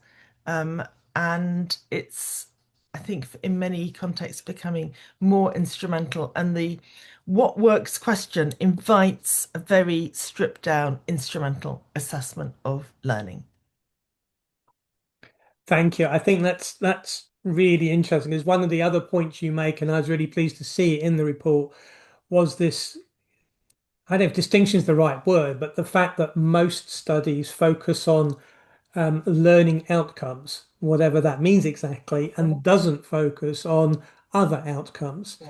Um, and it's, I think, in many contexts, becoming more instrumental. And the what works question invites a very stripped down instrumental assessment of learning. Thank you. I think that's really interesting. Because one of the other points you make, and I was really pleased to see it in the report, was this, I don't know if distinction is the right word, but the fact that most studies focus on learning outcomes, whatever that means exactly, and doesn't focus on other outcomes,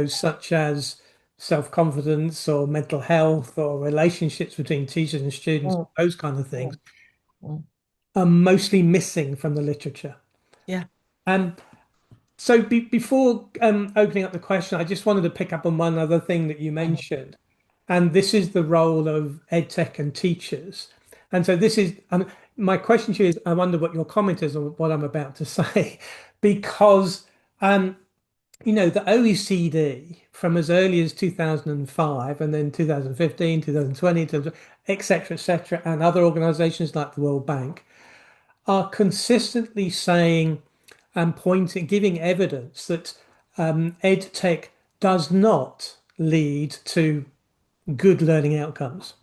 such as self-confidence or mental health or relationships between teachers and students, Mm, those kind of things mm, mm. are mostly missing from the literature. Yeah. Um, so before opening up the question, I just wanted to pick up on one other thing that you Mhm. mentioned, and this is the role of EdTech and teachers. And so this is my question to you is, I wonder what your comment is on what I'm about to say, because um, the OECD from as early as 2005 and then 2015, 2020, et cetera, and other organizations like the World Bank are consistently saying and pointing, giving evidence that ed tech does not lead to good learning outcomes.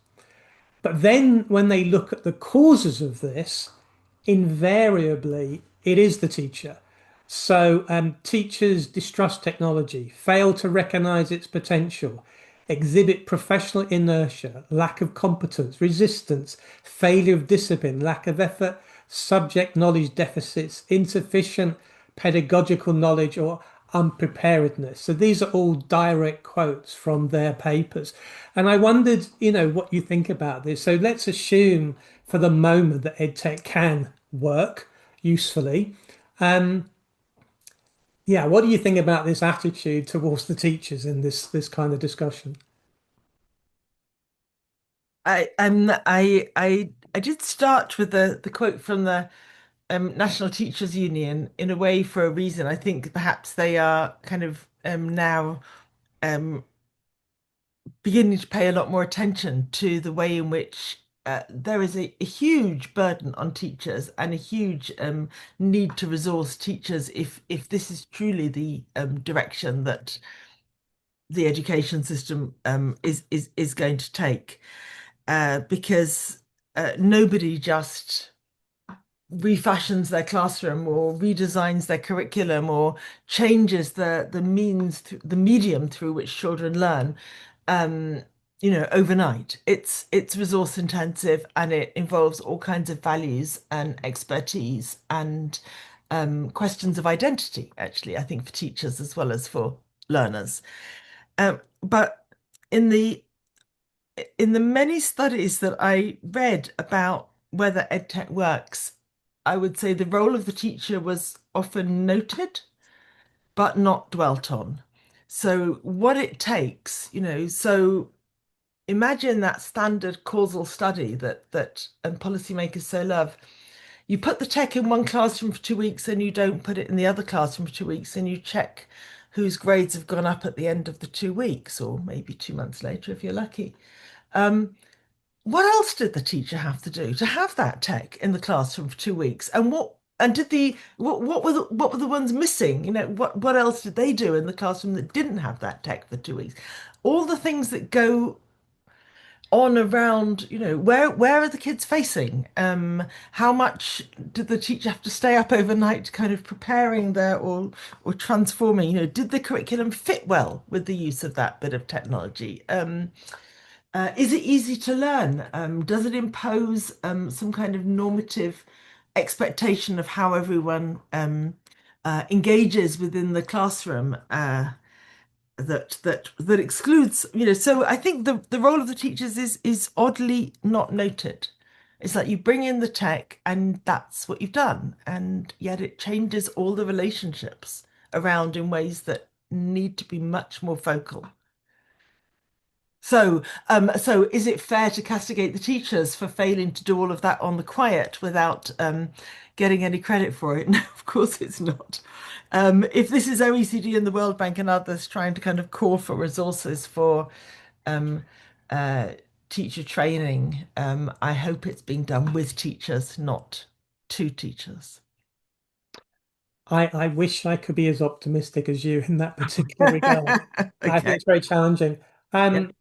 But then when they look at the causes of this, invariably it is the teacher. So teachers distrust technology, fail to recognize its potential, exhibit professional inertia, lack of competence, resistance, failure of discipline, lack of effort, subject knowledge deficits, insufficient pedagogical knowledge, or unpreparedness. So these are all direct quotes from their papers. And I wondered, what you think about this. So let's assume for the moment that EdTech can work usefully. Um, yeah, what do you think about this attitude towards the teachers in this kind of discussion? I did start with the quote from the National Teachers Union in a way for a reason. I think perhaps they are kind of now um, beginning to pay a lot more attention to the way in which there is a huge burden on teachers and a huge need to resource teachers if this is truly the direction that the education system is going to take. Because nobody just refashions their classroom or redesigns their curriculum or changes the medium through which children learn um overnight. It's resource intensive and it involves all kinds of values and expertise and questions of identity, actually, I think, for teachers as well as for learners. But in the many studies that I read about whether EdTech works, I would say the role of the teacher was often noted, but not dwelt on. So what it takes, so imagine that standard causal study that policymakers so love. You put the tech in one classroom for 2 weeks and you don't put it in the other classroom for 2 weeks, and you check whose grades have gone up at the end of the 2 weeks, or maybe 2 months later if you're lucky. What else did the teacher have to do to have that tech in the classroom for 2 weeks? And did the what were the ones missing? What else did they do in the classroom that didn't have that tech for 2 weeks? All the things that go on around, where are the kids facing? How much did the teacher have to stay up overnight kind of preparing their or transforming? Did the curriculum fit well with the use of that bit of technology? Is it easy to learn? Does it impose some kind of normative expectation of how everyone engages within the classroom? That excludes, so I think the role of the teachers is oddly not noted. It's like you bring in the tech and that's what you've done, and yet it changes all the relationships around in ways that need to be much more focal. So is it fair to castigate the teachers for failing to do all of that on the quiet without getting any credit for it? No, of course it's not. If this is OECD and the World Bank and others trying to kind of call for resources for um, uh, teacher training, I hope it's being done with teachers, not to teachers. I wish I could be as optimistic as you in that particular regard. I think Okay. it's very challenging. Yeah. Um,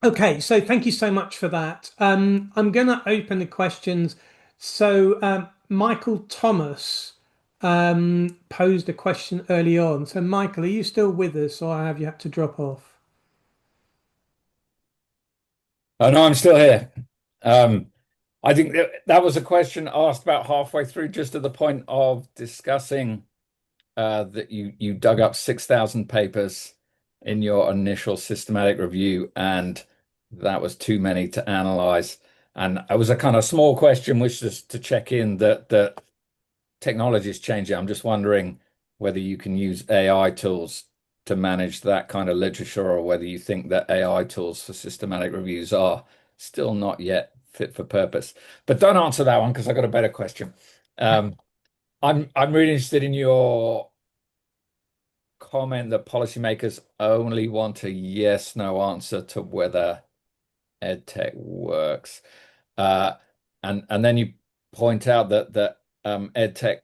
okay, so thank you so much for that. I'm going to open the questions. So Michael Thomas posed a question early on. So Michael, are you still with us, or have you had to drop off? Oh no, I'm still here. Um, I think that was a question asked about halfway through, just at the point of discussing that you dug up 6,000 papers in your initial systematic review, and that was too many to analyze. And it was a kind of small question, which is to check in that technology is changing. I'm just wondering whether you can use AI tools to manage that kind of literature, or whether you think that AI tools for systematic reviews are still not yet fit for purpose. But don't answer that one because I got a better question. Um, I'm really interested in your comment that policymakers only want a yes/no answer to whether EdTech works. Uh, and then you point out that EdTech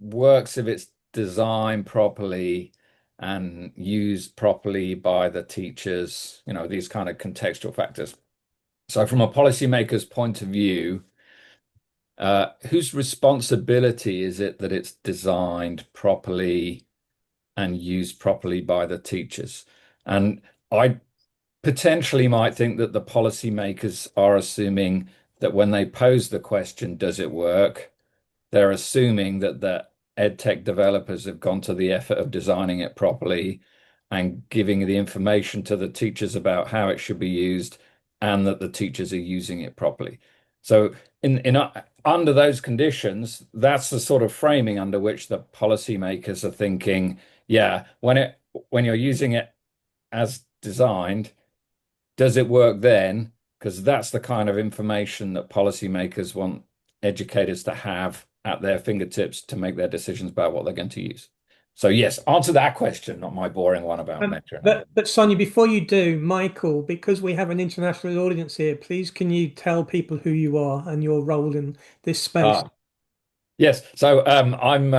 works if it's designed properly and used properly by the teachers, these kind of contextual factors. So from a policymaker's point of view, whose responsibility is it that it's designed properly and used properly by the teachers? And I potentially might think that the policymakers are assuming that when they pose the question, does it work? They're assuming that the EdTech developers have gone to the effort of designing it properly and giving the information to the teachers about how it should be used, and that the teachers are using it properly. So in under those conditions, that's the sort of framing under which the policymakers are thinking, yeah, when you're using it as designed, does it work then? Because that's the kind of information that policymakers want educators to have at their fingertips to make their decisions about what they're going to use. So yes, answer that question, not my boring one about meta-analysis. But Sonia, before you do, Michael, because we have an international audience here, please can you tell people who you are and your role in this space? Ah, yes. So I'm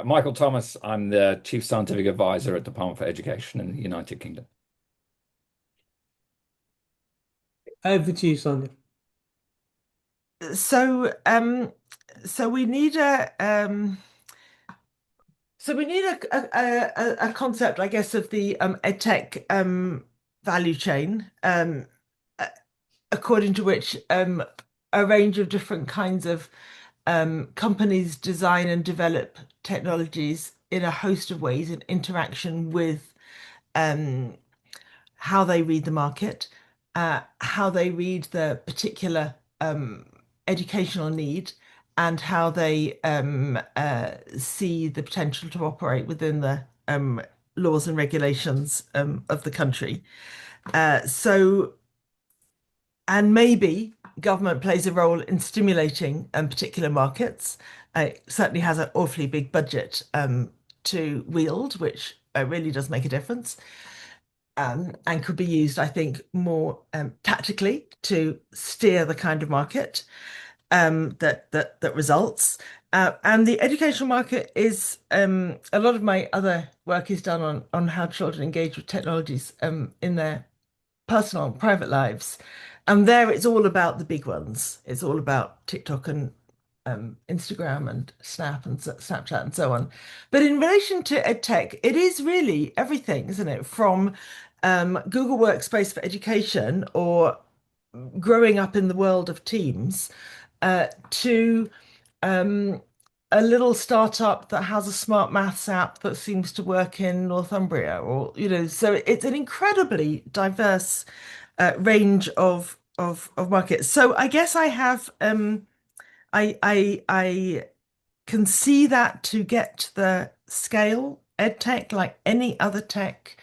Michael Thomas. I'm the Chief Scientific Advisor at Department for Education in the United Kingdom. Over to you, Sonia. So so we need a concept, I guess, of the EdTech value chain, a- according to which a range of different kinds of companies design and develop technologies in a host of ways in interaction with um, how they read the market, how they read the particular educational need, and how they see the potential to operate within the laws and regulations of the country. So And maybe government plays a role in stimulating particular markets. It certainly has an awfully big budget to wield, which really does make a difference, and could be used, I think, more tactically to steer the kind of market that results. And the educational market is a lot of my other work is done on how children engage with technologies in their personal and private lives. And there it's all about the big ones. It's all about TikTok and Instagram and Snap and Snapchat and so on. But in relation to EdTech, it is really everything, isn't it? From Google Workspace for education or growing up in the world of Teams to um, a little startup that has a smart maths app that seems to work in Northumbria, or so it's an incredibly diverse range of markets. So I guess I have I can see that to get the scale, EdTech, like any other tech,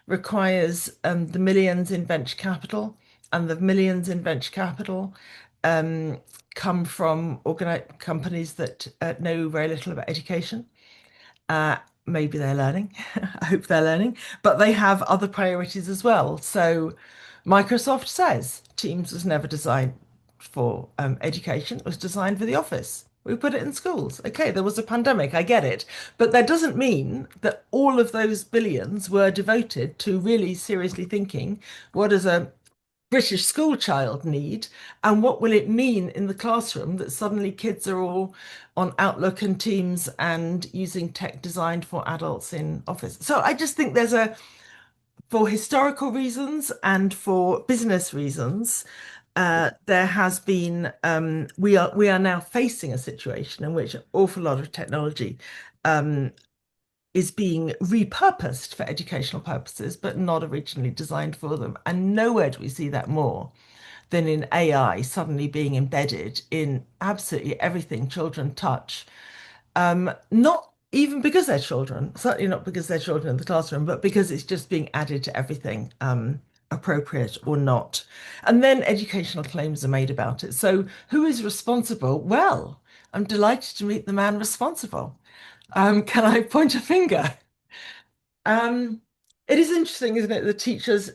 requires the millions in venture capital, and the millions in venture capital um, come from companies that know very little about education. Uh, Maybe they're learning. I hope they're learning, but they have other priorities as well. So Microsoft says Teams was never designed for education, it was designed for the office. We put it in schools. Okay, there was a pandemic, I get it. But that doesn't mean that all of those billions were devoted to really seriously thinking, what does a British school child need, and what will it mean in the classroom that suddenly kids are all on Outlook and Teams and using tech designed for adults in office? So I just think for historical reasons and for business reasons, there has been we are now facing a situation in which an awful lot of technology is being repurposed for educational purposes, but not originally designed for them. And nowhere do we see that more than in AI suddenly being embedded in absolutely everything children touch. Not even because they're children, certainly not because they're children in the classroom, but because it's just being added to everything, appropriate or not. And then educational claims are made about it. So who is responsible? Well, I'm delighted to meet the man responsible. Can I point a finger? Um, it is interesting, isn't it? The teachers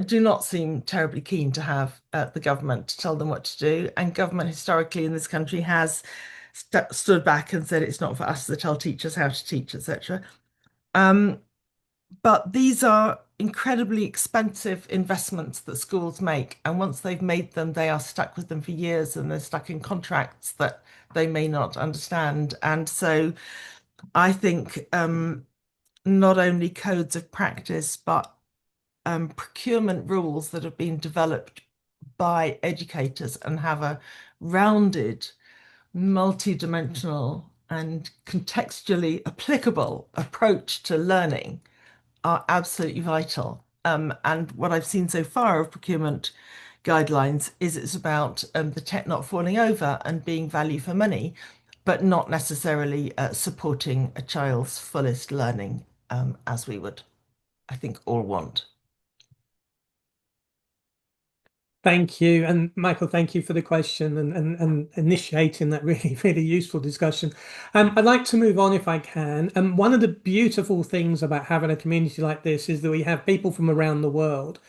do not seem terribly keen to have the government to tell them what to do, and government historically in this country has stood back and said it's not for us to tell teachers how to teach, etc. Um, but these are incredibly expensive investments that schools make, and once they've made them, they are stuck with them for years, and they're stuck in contracts that they may not understand. And so I think not only codes of practice, but procurement rules that have been developed by educators and have a rounded, multi-dimensional, and contextually applicable approach to learning are absolutely vital. And what I've seen so far of procurement guidelines is it's about the tech not falling over and being value for money, but not necessarily supporting a child's fullest learning, as we would, I think, all want. Thank you. And Michael, thank you for the question and initiating that really, really useful discussion. I'd like to move on if I can. One of the beautiful things about having a community like this is that we have people from around the world.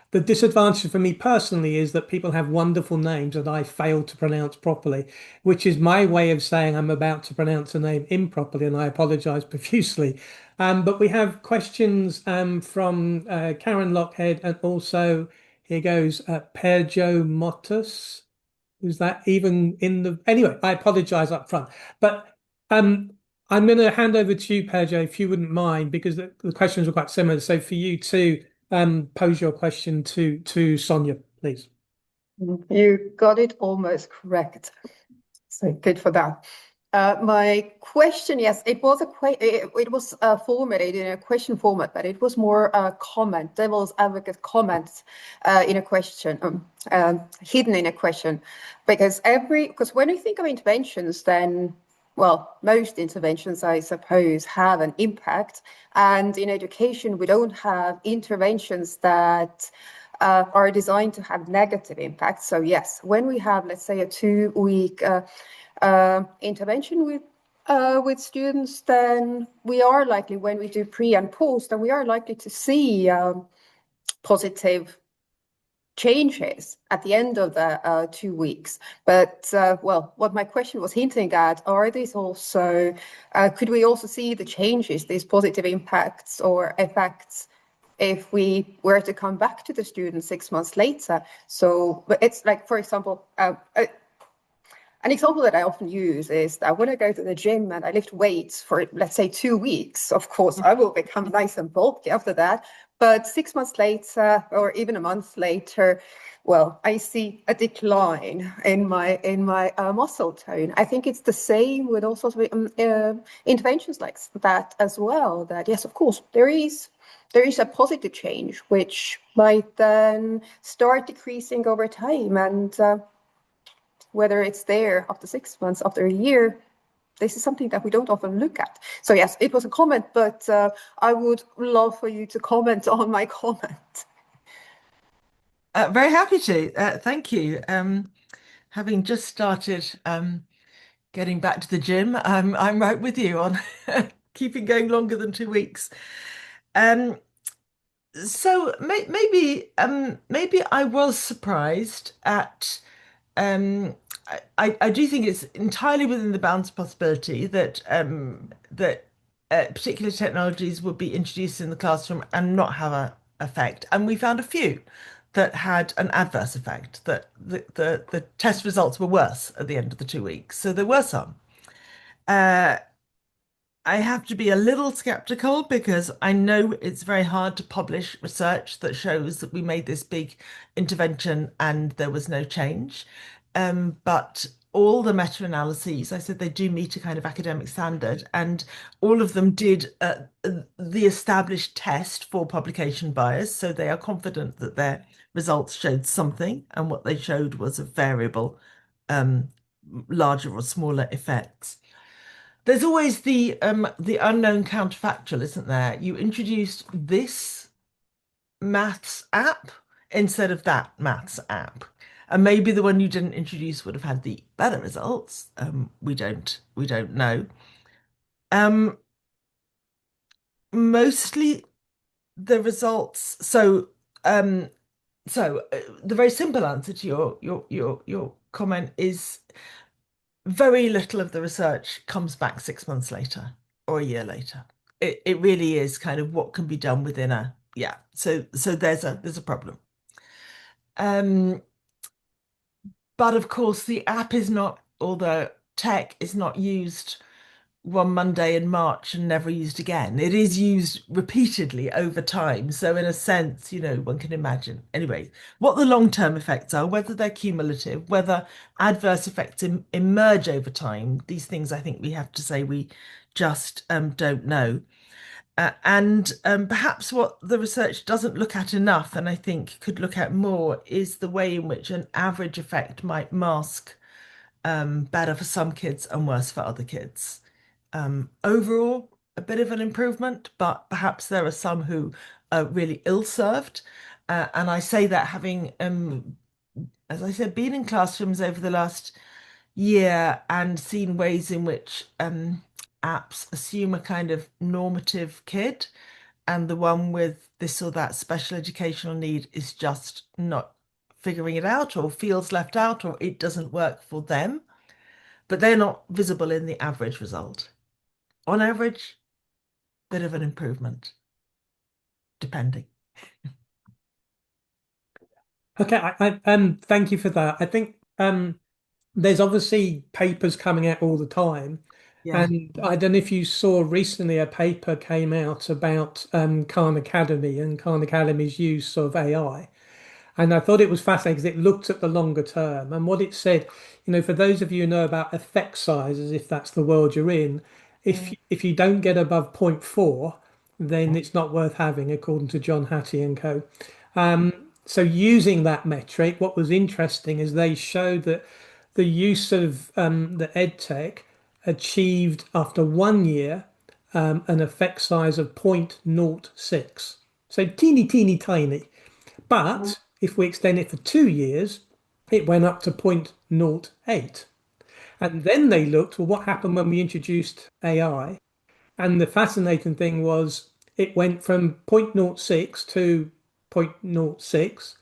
The disadvantage for me personally is that people have wonderful names that I fail to pronounce properly, which is my way of saying I'm about to pronounce a name improperly, and I apologize profusely. But we have questions from Karen Lockhead, and also here goes Perjo Motus. Who's that even in the... Anyway, I apologize up front. But I'm going to hand over to you, Perjo, if you wouldn't mind, because the questions were quite similar. So for you to pose your question to Sonia, please. You got it almost correct. So good for that. My question, yes, it was formatted in a question format, but it was more a comment, devil's advocate comments in a question, hidden in a question, because when you think of interventions, then well, most interventions, I suppose, have an impact, and in education, we don't have interventions that are designed to have negative impacts. So yes, when we have, let's say, a 2-week intervention with students, then we are likely, when we do pre and post, and we are likely to see positive changes at the end of the 2 weeks. But well, what my question was hinting at, are these also, could we also see the changes, these positive impacts or effects, if we were to come back to the student 6 months later? So it's like, for example, an example that I often use is that when I go to the gym and I lift weights for, let's say, 2 weeks, of course, I will become nice and bulky after that. But 6 months later, or even a month later, well, I see a decline in my muscle tone. I think it's the same with all sorts of interventions like that as well. That yes, of course, there is a positive change which might then start decreasing over time, and whether it's there after 6 months, after a year, this is something that we don't often look at. So yes, it was a comment, but I would love for you to comment on my comment. Very happy to. Thank you. Having just started getting back to the gym, I'm right with you on keeping going longer than 2 weeks. Um, so maybe I was surprised at I do think it's entirely within the bounds of possibility that particular technologies would be introduced in the classroom and not have an effect. And we found a few that had an adverse effect, that the test results were worse at the end of the 2 weeks. So there were some. I have to be a little skeptical because I know it's very hard to publish research that shows that we made this big intervention and there was no change. But all the meta-analyses, I said they do meet a kind of academic standard, and all of them did the established test for publication bias. So they are confident that their results showed something, and what they showed was a variable, larger or smaller effects. There's always the unknown counterfactual, isn't there? You introduced this maths app instead of that maths app. And maybe the one you didn't introduce would have had the better results. We don't know. Um, Mostly the results. The very simple answer to your comment is very little of the research comes back 6 months later or a year later. It really is kind of what can be done within a yeah. So there's a problem. Um, but of course the app is not, or the tech is not used one Monday in March and never used again. It is used repeatedly over time. So in a sense, one can imagine. Anyway, what the long-term effects are, whether they're cumulative, whether adverse effects emerge over time, these things I think we have to say we just don't know. And perhaps what the research doesn't look at enough, and I think could look at more, is the way in which an average effect might mask better for some kids and worse for other kids. Overall, a bit of an improvement, but perhaps there are some who are really ill-served. And I say that having, as I said, been in classrooms over the last year and seen ways in which apps assume a kind of normative kid, and the one with this or that special educational need is just not figuring it out or feels left out or it doesn't work for them, but they're not visible in the average result. On average, bit of an improvement, depending. Okay, thank you for that. I think there's obviously papers coming out all the time. Yeah. And I don't know if you saw recently a paper came out about Khan Academy and Khan Academy's use of AI. And I thought it was fascinating because it looked at the longer term. And what it said, for those of you who know about effect sizes, if that's the world you're in, if you don't get above zero point 0.4, then it's not worth having, according to John Hattie and co. So using that metric, what was interesting is they showed that the use of the EdTech achieved after 1 year an effect size of 0.06. So teeny, teeny, tiny. But If we extend it for 2 years, it went up to 0.08. And then they looked, well, what happened when we introduced AI? And the fascinating thing was it went from 0.06 to zero point zero 0.06,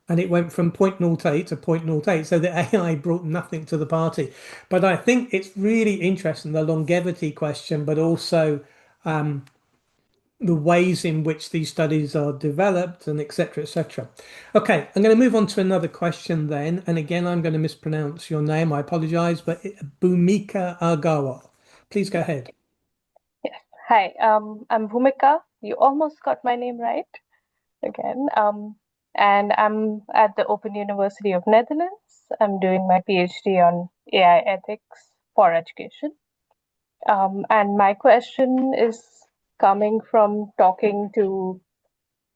and it went from 0.08 to 0.08. So the AI brought nothing to the party. But I think it's really interesting, the longevity question, but also the ways in which these studies are developed and et cetera, et cetera. Okay, I'm going to move on to another question then. And again, I'm going to mispronounce your name. I apologize, but Bhumika Agawa. Please go ahead. Yes. Hi, I'm Bhumika. You almost got my name right again. And I'm at the Open University of Netherlands. I'm doing my PhD on AI ethics for education. And my question is coming from talking to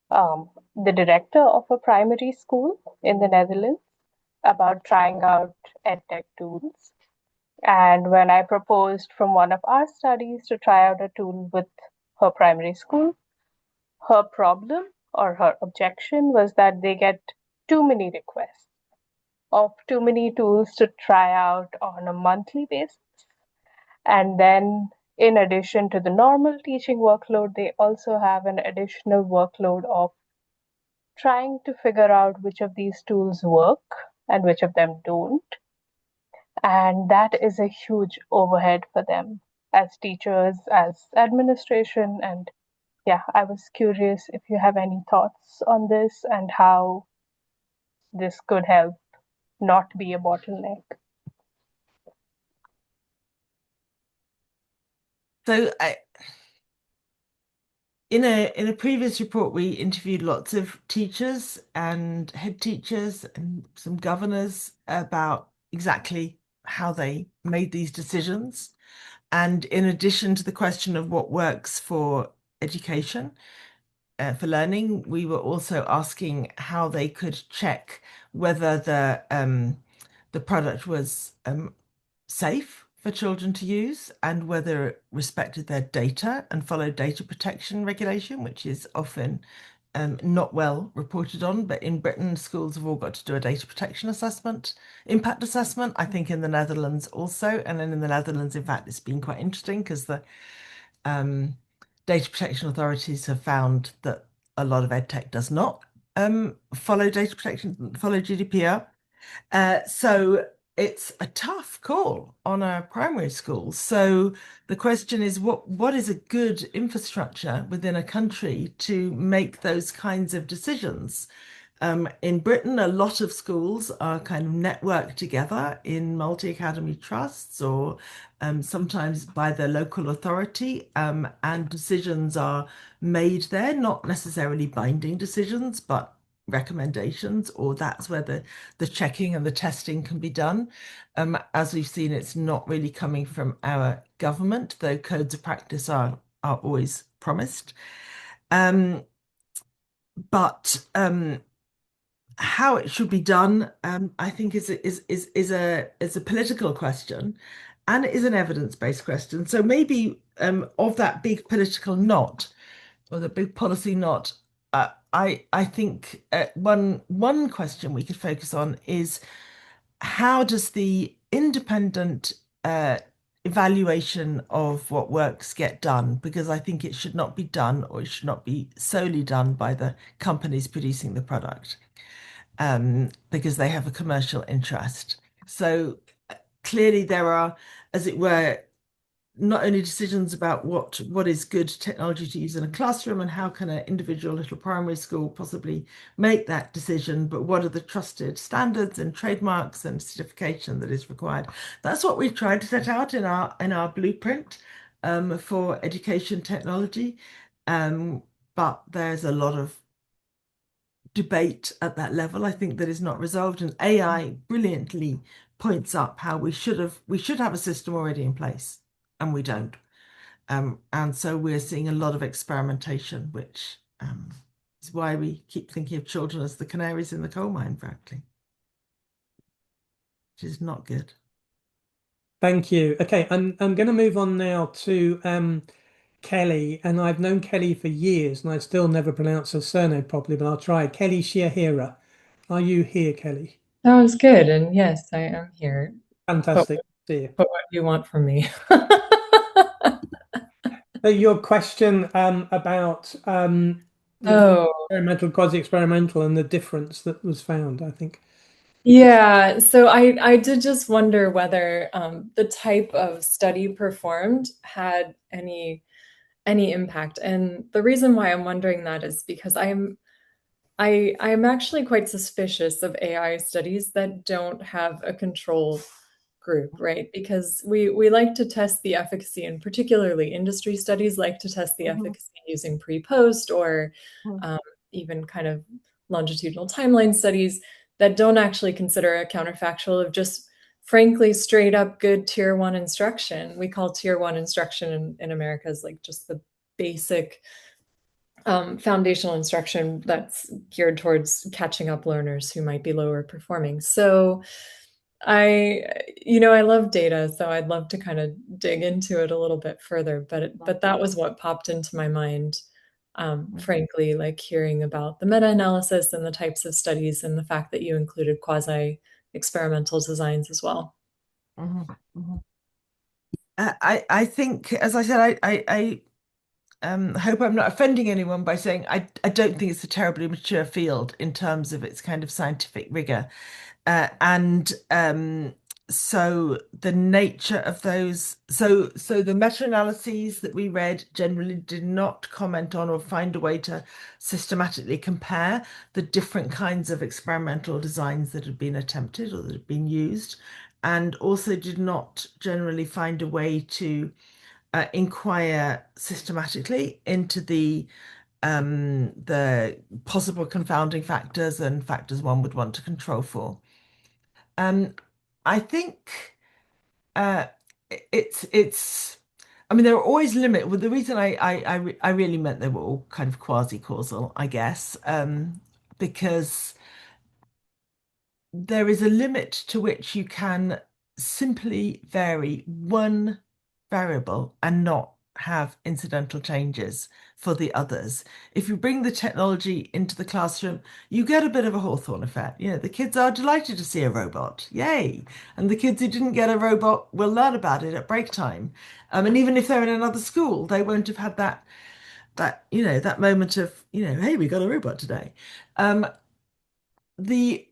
the director of a primary school in the Netherlands about trying out EdTech tools. And when I proposed from one of our studies to try out a tool with her primary school, her problem or her objection was that they get too many requests of too many tools to try out on a monthly basis. And then, in addition to the normal teaching workload, they also have an additional workload of trying to figure out which of these tools work and which of them don't. And that is a huge overhead for them as teachers, as administration. And yeah, I was curious if you have any thoughts on this and how this could help not be a bottleneck. So in a previous report, we interviewed lots of teachers and head teachers and some governors about exactly how they made these decisions. And in addition to the question of what works for education, for learning, we were also asking how they could check whether the product was safe for children to use and whether it respected their data and followed data protection regulation, which is often not well reported on. But in Britain, schools have all got to do a data protection assessment, impact assessment. I think in the Netherlands also. And then in the Netherlands, in fact, it's been quite interesting because the data protection authorities have found that a lot of EdTech does not follow data protection, follow GDPR. So it's a tough call on a primary school. So the question is, what is a good infrastructure within a country to make those kinds of decisions? In Britain, a lot of schools are kind of networked together in multi-academy trusts or sometimes by the local authority, and decisions are made there, not necessarily binding decisions, but recommendations, or that's where the checking and the testing can be done. As we've seen, it's not really coming from our government, though codes of practice are always promised. But how it should be done, I think is a political question, and it is an evidence-based question. So maybe of that big political knot or the big policy knot, I think one question we could focus on is how does the independent evaluation of what works get done? Because I think it should not be done, or it should not be solely done by the companies producing the product, because they have a commercial interest. So clearly there are, as it were, not only decisions about what is good technology to use in a classroom and how can an individual little primary school possibly make that decision, but what are the trusted standards and trademarks and certification that is required. That's what we've tried to set out in our blueprint for education technology, but there's a lot of debate at that level, I think, that is not resolved, and AI brilliantly points up how we should have a system already in place, and we don't. And so we're seeing a lot of experimentation, which is why we keep thinking of children as the canaries in the coal mine, frankly, which is not good. Thank you. Okay, I'm going to move on now to Kelly, and I've known Kelly for years, and I still never pronounce her surname properly, but I'll try. Kelly Shiahira. Are you here, Kelly? That was good. And yes, I am here. Fantastic. See you. But what do you want from me? So your question about Oh, experimental, quasi-experimental, and the difference that was found, I think. yeah. So I did just wonder whether the type of study performed had any impact. And the reason why I'm wondering that is because I am actually quite suspicious of AI studies that don't have a control group, right? Because we like to test the efficacy, and particularly industry studies like to test the efficacy using pre-post or even kind of longitudinal timeline studies that don't actually consider a counterfactual of just frankly straight up good tier one instruction. We call tier one instruction in America as like just the basic foundational instruction that's geared towards catching up learners who might be lower performing. So I love data, so I'd love to kind of dig into it a little bit further, but that was what popped into my mind. Frankly, like hearing about the meta-analysis and the types of studies and the fact that you included quasi-experimental designs as well. I think, as I said, I hope I'm not offending anyone by saying I don't think it's a terribly mature field in terms of its kind of scientific rigor. And so the nature of those, so the meta-analyses that we read generally did not comment on or find a way to systematically compare the different kinds of experimental designs that had been attempted or that had been used, and also did not generally find a way to inquire systematically into the possible confounding factors and factors one would want to control for. I think it's. I mean, there are always limits. Well, the reason I really meant they were all kind of quasi-causal, I guess, because there is a limit to which you can simply vary one variable and not have incidental changes for the others. If you bring the technology into the classroom, you get a bit of a Hawthorne effect. You know, the kids are delighted to see a robot. Yay. And the kids who didn't get a robot will learn about it at break time. And even if they're in another school, they won't have had that moment of, hey, we got a robot today. The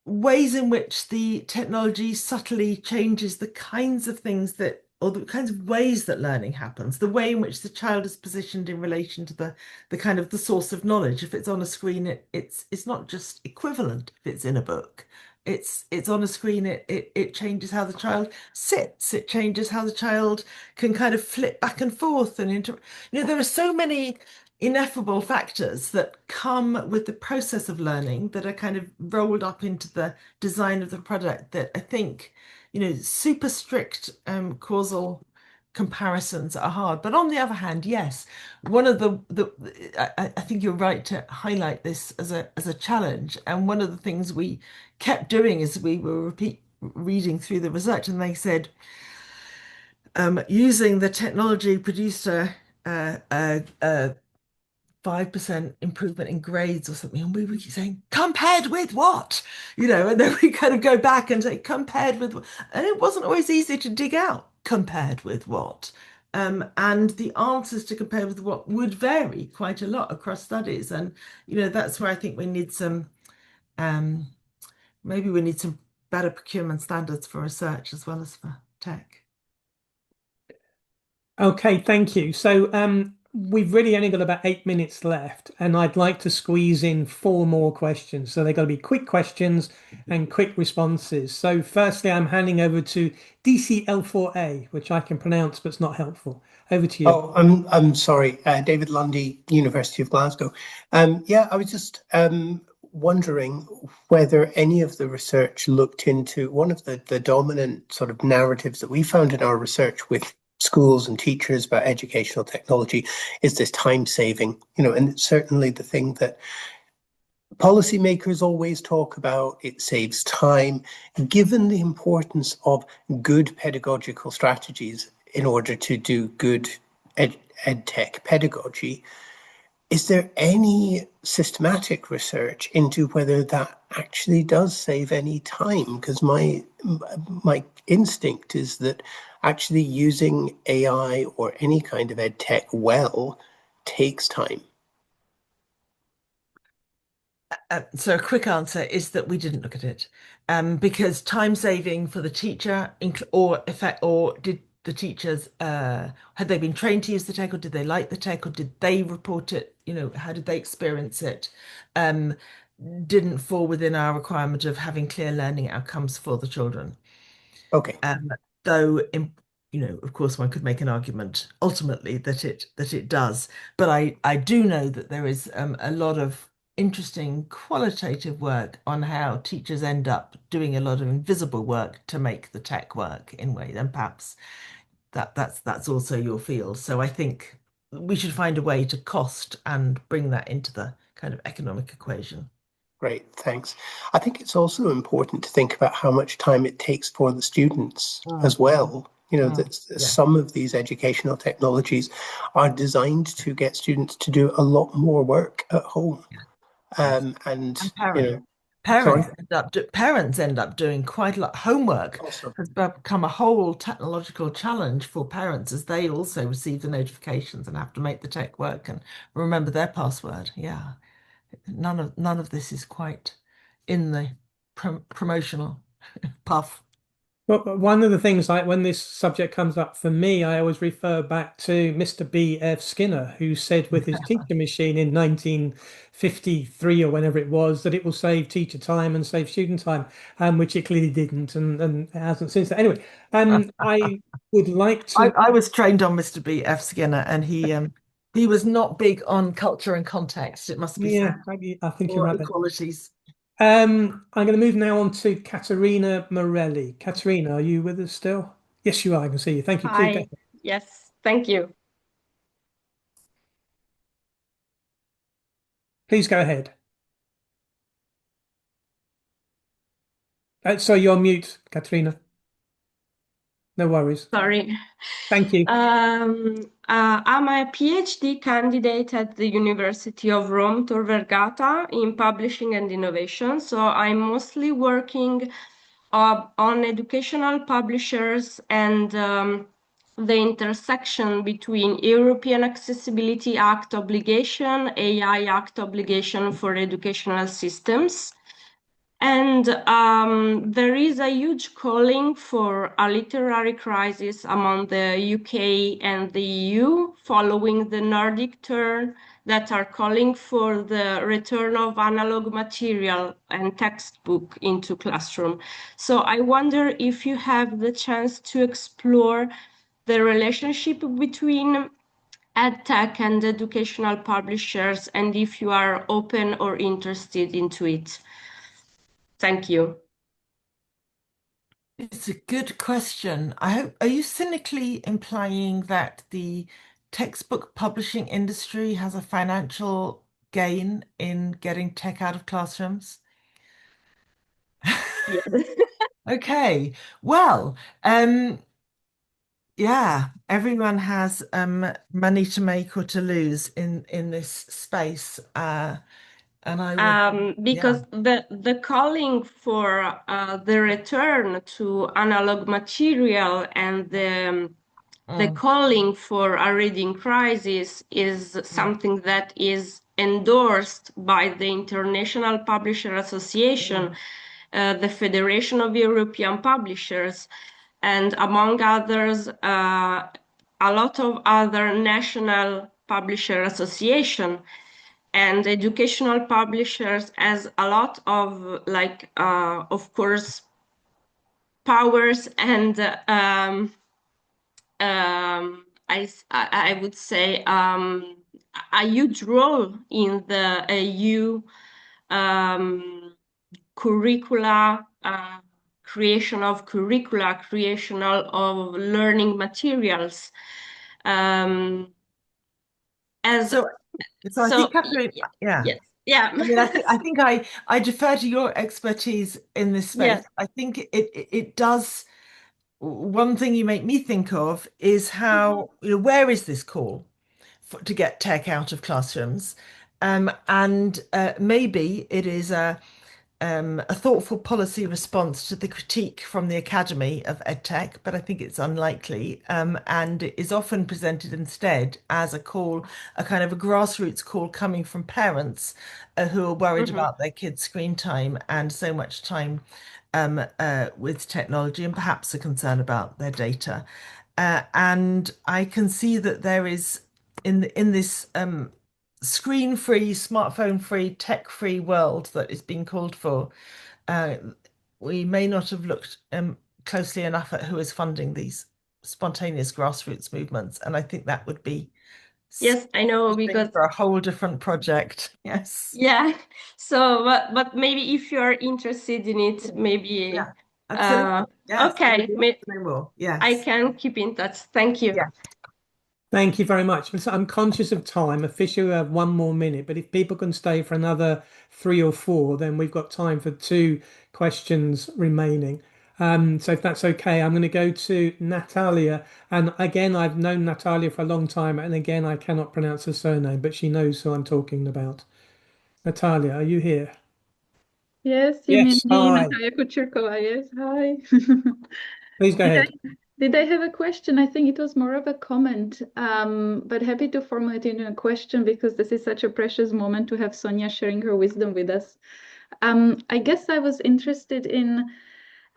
ways in which the technology subtly changes the kinds of things that, or the kinds of ways that learning happens, the way in which the child is positioned in relation to the kind of the source of knowledge. If it's on a screen, it's not just equivalent if it's in a book. It's on a screen, it changes how the child sits, it changes how the child can kind of flip back and forth and there are so many ineffable factors that come with the process of learning that are kind of rolled up into the design of the product that I think, super strict causal comparisons are hard. But on the other hand, yes, one of I think you're right to highlight this as a challenge. And one of the things we kept doing is we were reading through the research, and they said using the technology produced a 5% improvement in grades or something, and we would keep saying, compared with what? And then we kind of go back and say, compared with what? And it wasn't always easy to dig out compared with what. And the answers to compare with what would vary quite a lot across studies. And, that's where I think we need maybe we need some better procurement standards for research as well as for tech. Okay, thank you. So we've really only got about 8 minutes left, and I'd like to squeeze in 4 more questions. So they're going to be quick questions and quick responses. So firstly, I'm handing over to DCL4A, which I can pronounce, but it's not helpful. Over to you. Oh, I'm sorry, David Lundy, University of Glasgow. Yeah, I was just wondering whether any of the research looked into one of the dominant sort of narratives that we found in our research with schools and teachers about educational technology is this time saving, and it's certainly the thing that policymakers always talk about. It saves time. Given the importance of good pedagogical strategies in order to do good EdTech pedagogy, is there any systematic research into whether that actually does save any time? Because my instinct is that actually using AI or any kind of ed tech well takes time. So a quick answer is that we didn't look at it, because time saving for the teacher, or did the teachers had they been trained to use the tech, or did they like the tech, or did they report it? How did they experience it? Um, didn't fall within our requirement of having clear learning outcomes for the children. Okay. Though, of course, one could make an argument ultimately that it does. But I do know that there is a lot of interesting qualitative work on how teachers end up doing a lot of invisible work to make the tech work in ways, and perhaps that's also your field. So I think we should find a way to cost and bring that into the kind of economic equation. Great, thanks. I think it's also important to think about how much time it takes for the students as well. That Yeah. some of these educational technologies are designed to get students to do a lot more work at home. Yes. And And sorry? parents end up doing quite a lot. Homework Awesome. has become a whole technological challenge for parents as they also receive the notifications and have to make the tech work and remember their password. Yeah, none of this is quite in the promotional puff. Well, one of the things, like when this subject comes up for me, I always refer back to Mr. B.F. Skinner, who said with his teacher machine in 1953 or whenever it was, that it will save teacher time and save student time, which it clearly didn't, and it hasn't since then. Anyway, I would like to. I was trained on Mr. B.F. Skinner, and he was not big on culture and context, it must be said, Yeah, I think you're or right there. equalities. I'm going to move now on to Caterina Morelli. Caterina, are you with us still? Yes, you are. I can see you. Thank you. Please go Hi. ahead. Yes, thank you. Please go ahead. So you're on mute, Katrina. No worries. Sorry. Thank you. I'm a PhD candidate at the University of Rome Tor Vergata in publishing and innovation. So I'm mostly working on educational publishers and the intersection between European Accessibility Act obligation, AI Act obligation for educational systems. And there is a huge calling for a literary crisis among the UK and the EU following the Nordic turn that are calling for the return of analog material and textbook into classroom. So I wonder if you have the chance to explore the relationship between EdTech and educational publishers and if you are open or interested into it. Thank you. It's a good question. Are you cynically implying that the textbook publishing industry has a financial gain in getting tech out of classrooms? Yes. Okay. Well, yeah, everyone has money to make or to lose in this space. And I would, Because the calling for the return to analog material and the calling for a reading crisis is something that is endorsed by the International Publisher Association, the Federation of European Publishers, and among others, a lot of other national publisher association and educational publishers has a lot of of course powers and I would say a huge role in the EU curricula, creation of curricula, creation of learning materials. As so I think, Catherine, yeah. yes, yeah. I mean, I think I defer to your expertise in this space. Yes. I think it does. One thing you make me think of is how, where is this call to get tech out of classrooms. And maybe it is a thoughtful policy response to the critique from the Academy of EdTech, but I think it's unlikely. And it is often presented instead as a call, a kind of a grassroots call coming from parents who are worried about their kids' screen time and so much time with technology, and perhaps a concern about their data. And I can see that there is in this screen-free, smartphone-free, tech-free world that is being called for, uh, we may not have looked closely enough at who is funding these spontaneous grassroots movements, and I think that would be Yes, I know, because for a whole different project. Yes. yeah. So, but maybe if you're interested in it, maybe Yeah. Absolutely. Yes. okay, Yes. I can keep in touch. Thank you. Yeah. Thank you very much. So I'm conscious of time. Officially, we have 1 more minute, but if people can stay for another 3 or 4, then we've got time for 2 questions remaining. So if that's okay, I'm going to go to Natalia. And again, I've known Natalia for a long time, and again, I cannot pronounce her surname, but she knows who I'm talking about. Natalia, are you here? Yes, you mean Yes. me, Hi. Natalia Kucherkova. Yes, hi. Please go ahead. Did I have a question? I think it was more of a comment, but happy to formulate it in a question because this is such a precious moment to have Sonia sharing her wisdom with us. I guess I was interested in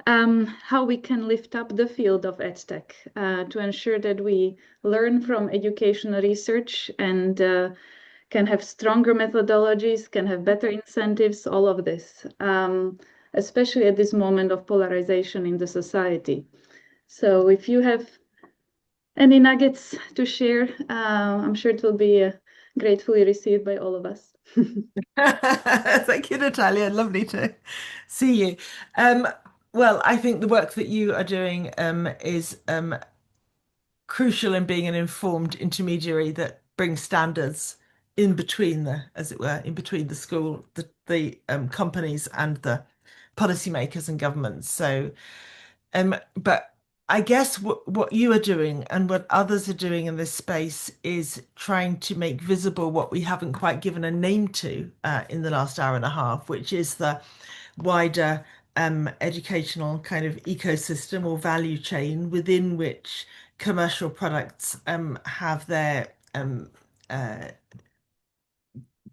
how we can lift up the field of EdTech to ensure that we learn from educational research and can have stronger methodologies, can have better incentives, all of this, especially at this moment of polarization in the society. So if you have any nuggets to share, I'm sure it will be gratefully received by all of us. Thank you, Natalia. Lovely to see you. Well, I think the work that you are doing is crucial in being an informed intermediary that brings standards in between as it were, in between the school, the companies and the policymakers and governments. So, but I guess what you are doing and what others are doing in this space is trying to make visible what we haven't quite given a name to in the last hour and a half, which is the wider educational kind of ecosystem or value chain within which commercial products have their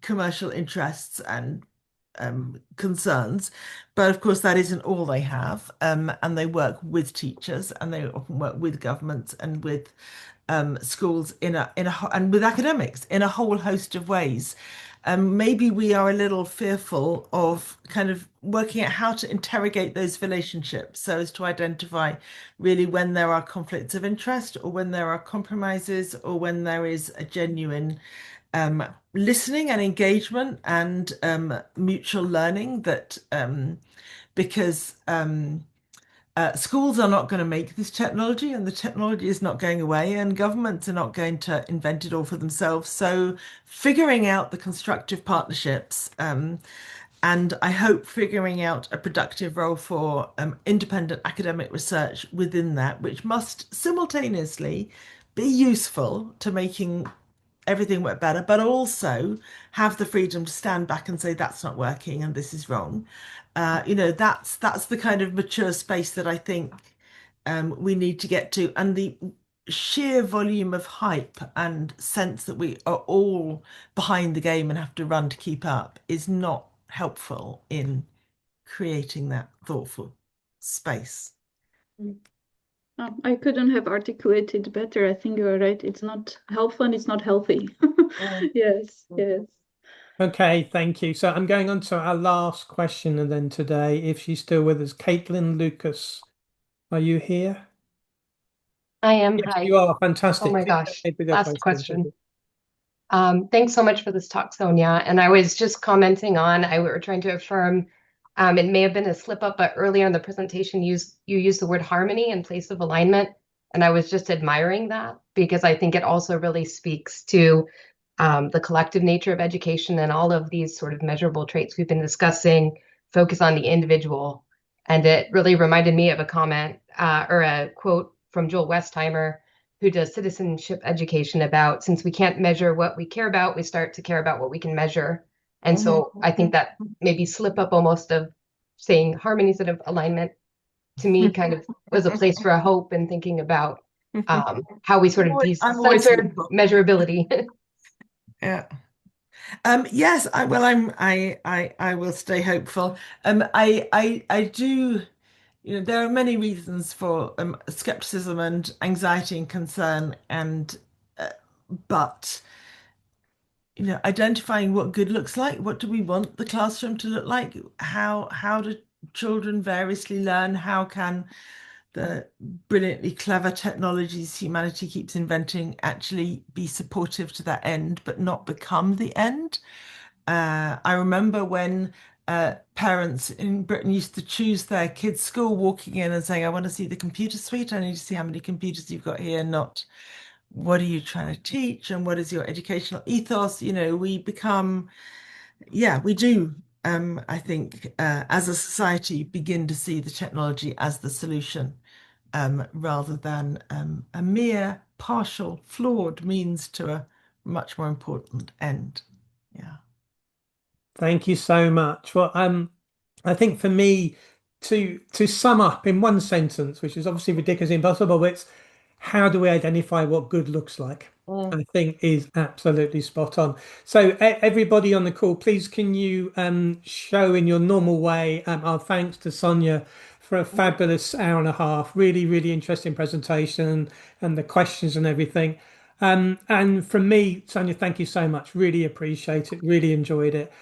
commercial interests and concerns. But of course, that isn't all they have. And they work with teachers and they often work with governments and with schools and with academics in a whole host of ways. Maybe we are a little fearful of kind of working out how to interrogate those relationships so as to identify really when there are conflicts of interest or when there are compromises or when there is a genuine listening and engagement and mutual learning that because schools are not going to make this technology and the technology is not going away and governments are not going to invent it all for themselves. So figuring out the constructive partnerships and I hope figuring out a productive role for independent academic research within that, which must simultaneously be useful to making everything work better, but also have the freedom to stand back and say that's not working and this is wrong. That's the kind of mature space that I think we need to get to, and the sheer volume of hype and sense that we are all behind the game and have to run to keep up is not helpful in creating that thoughtful space. I couldn't have articulated better. I think you're right. It's not helpful and it's not healthy. Yes, yes. Okay, thank you. So I'm going on to our last question and then today, if she's still with us, Caitlin Lucas, are you here? I am. Yes, Hi. you are. Fantastic. Oh my Please go gosh. ahead with your Last question. Thanks so much for this talk, Sonia. And I was just commenting on, we were trying to affirm, it may have been a slip up, but earlier in the presentation, you used the word harmony in place of alignment. And I was just admiring that because I think it also really speaks to the collective nature of education and all of these sort of measurable traits we've been discussing, focus on the individual. And it really reminded me of a comment or a quote from Joel Westheimer who does citizenship education about, since we can't measure what we care about, we start to care about what we can measure. And so I think that maybe slip up almost of saying harmony instead of alignment, to me, kind of was a place for a hope and thinking about how we sort of center measurability. Yeah. Yes, I will stay hopeful. I do, there are many reasons for skepticism and anxiety and concern, and but identifying what good looks like. What do we want the classroom to look like? How do children variously learn? How can the brilliantly clever technologies humanity keeps inventing actually be supportive to that end, but not become the end? I remember when parents in Britain used to choose their kids' school, walking in and saying, I want to see the computer suite. I need to see how many computers you've got here, not what are you trying to teach and what is your educational ethos. We become, we do, I think, as a society, begin to see the technology as the solution, rather than a mere partial, flawed means to a much more important end. Yeah. Thank you so much. Well, I think for me to sum up in one sentence, which is obviously ridiculously impossible, but it's how do we identify what good looks like? I think is absolutely spot on. So everybody on the call, please can you show in your normal way our thanks to Sonia for a fabulous hour and a half, really, really interesting presentation and the questions and everything. And from me, Sonia, thank you so much. Really appreciate it. Really enjoyed it.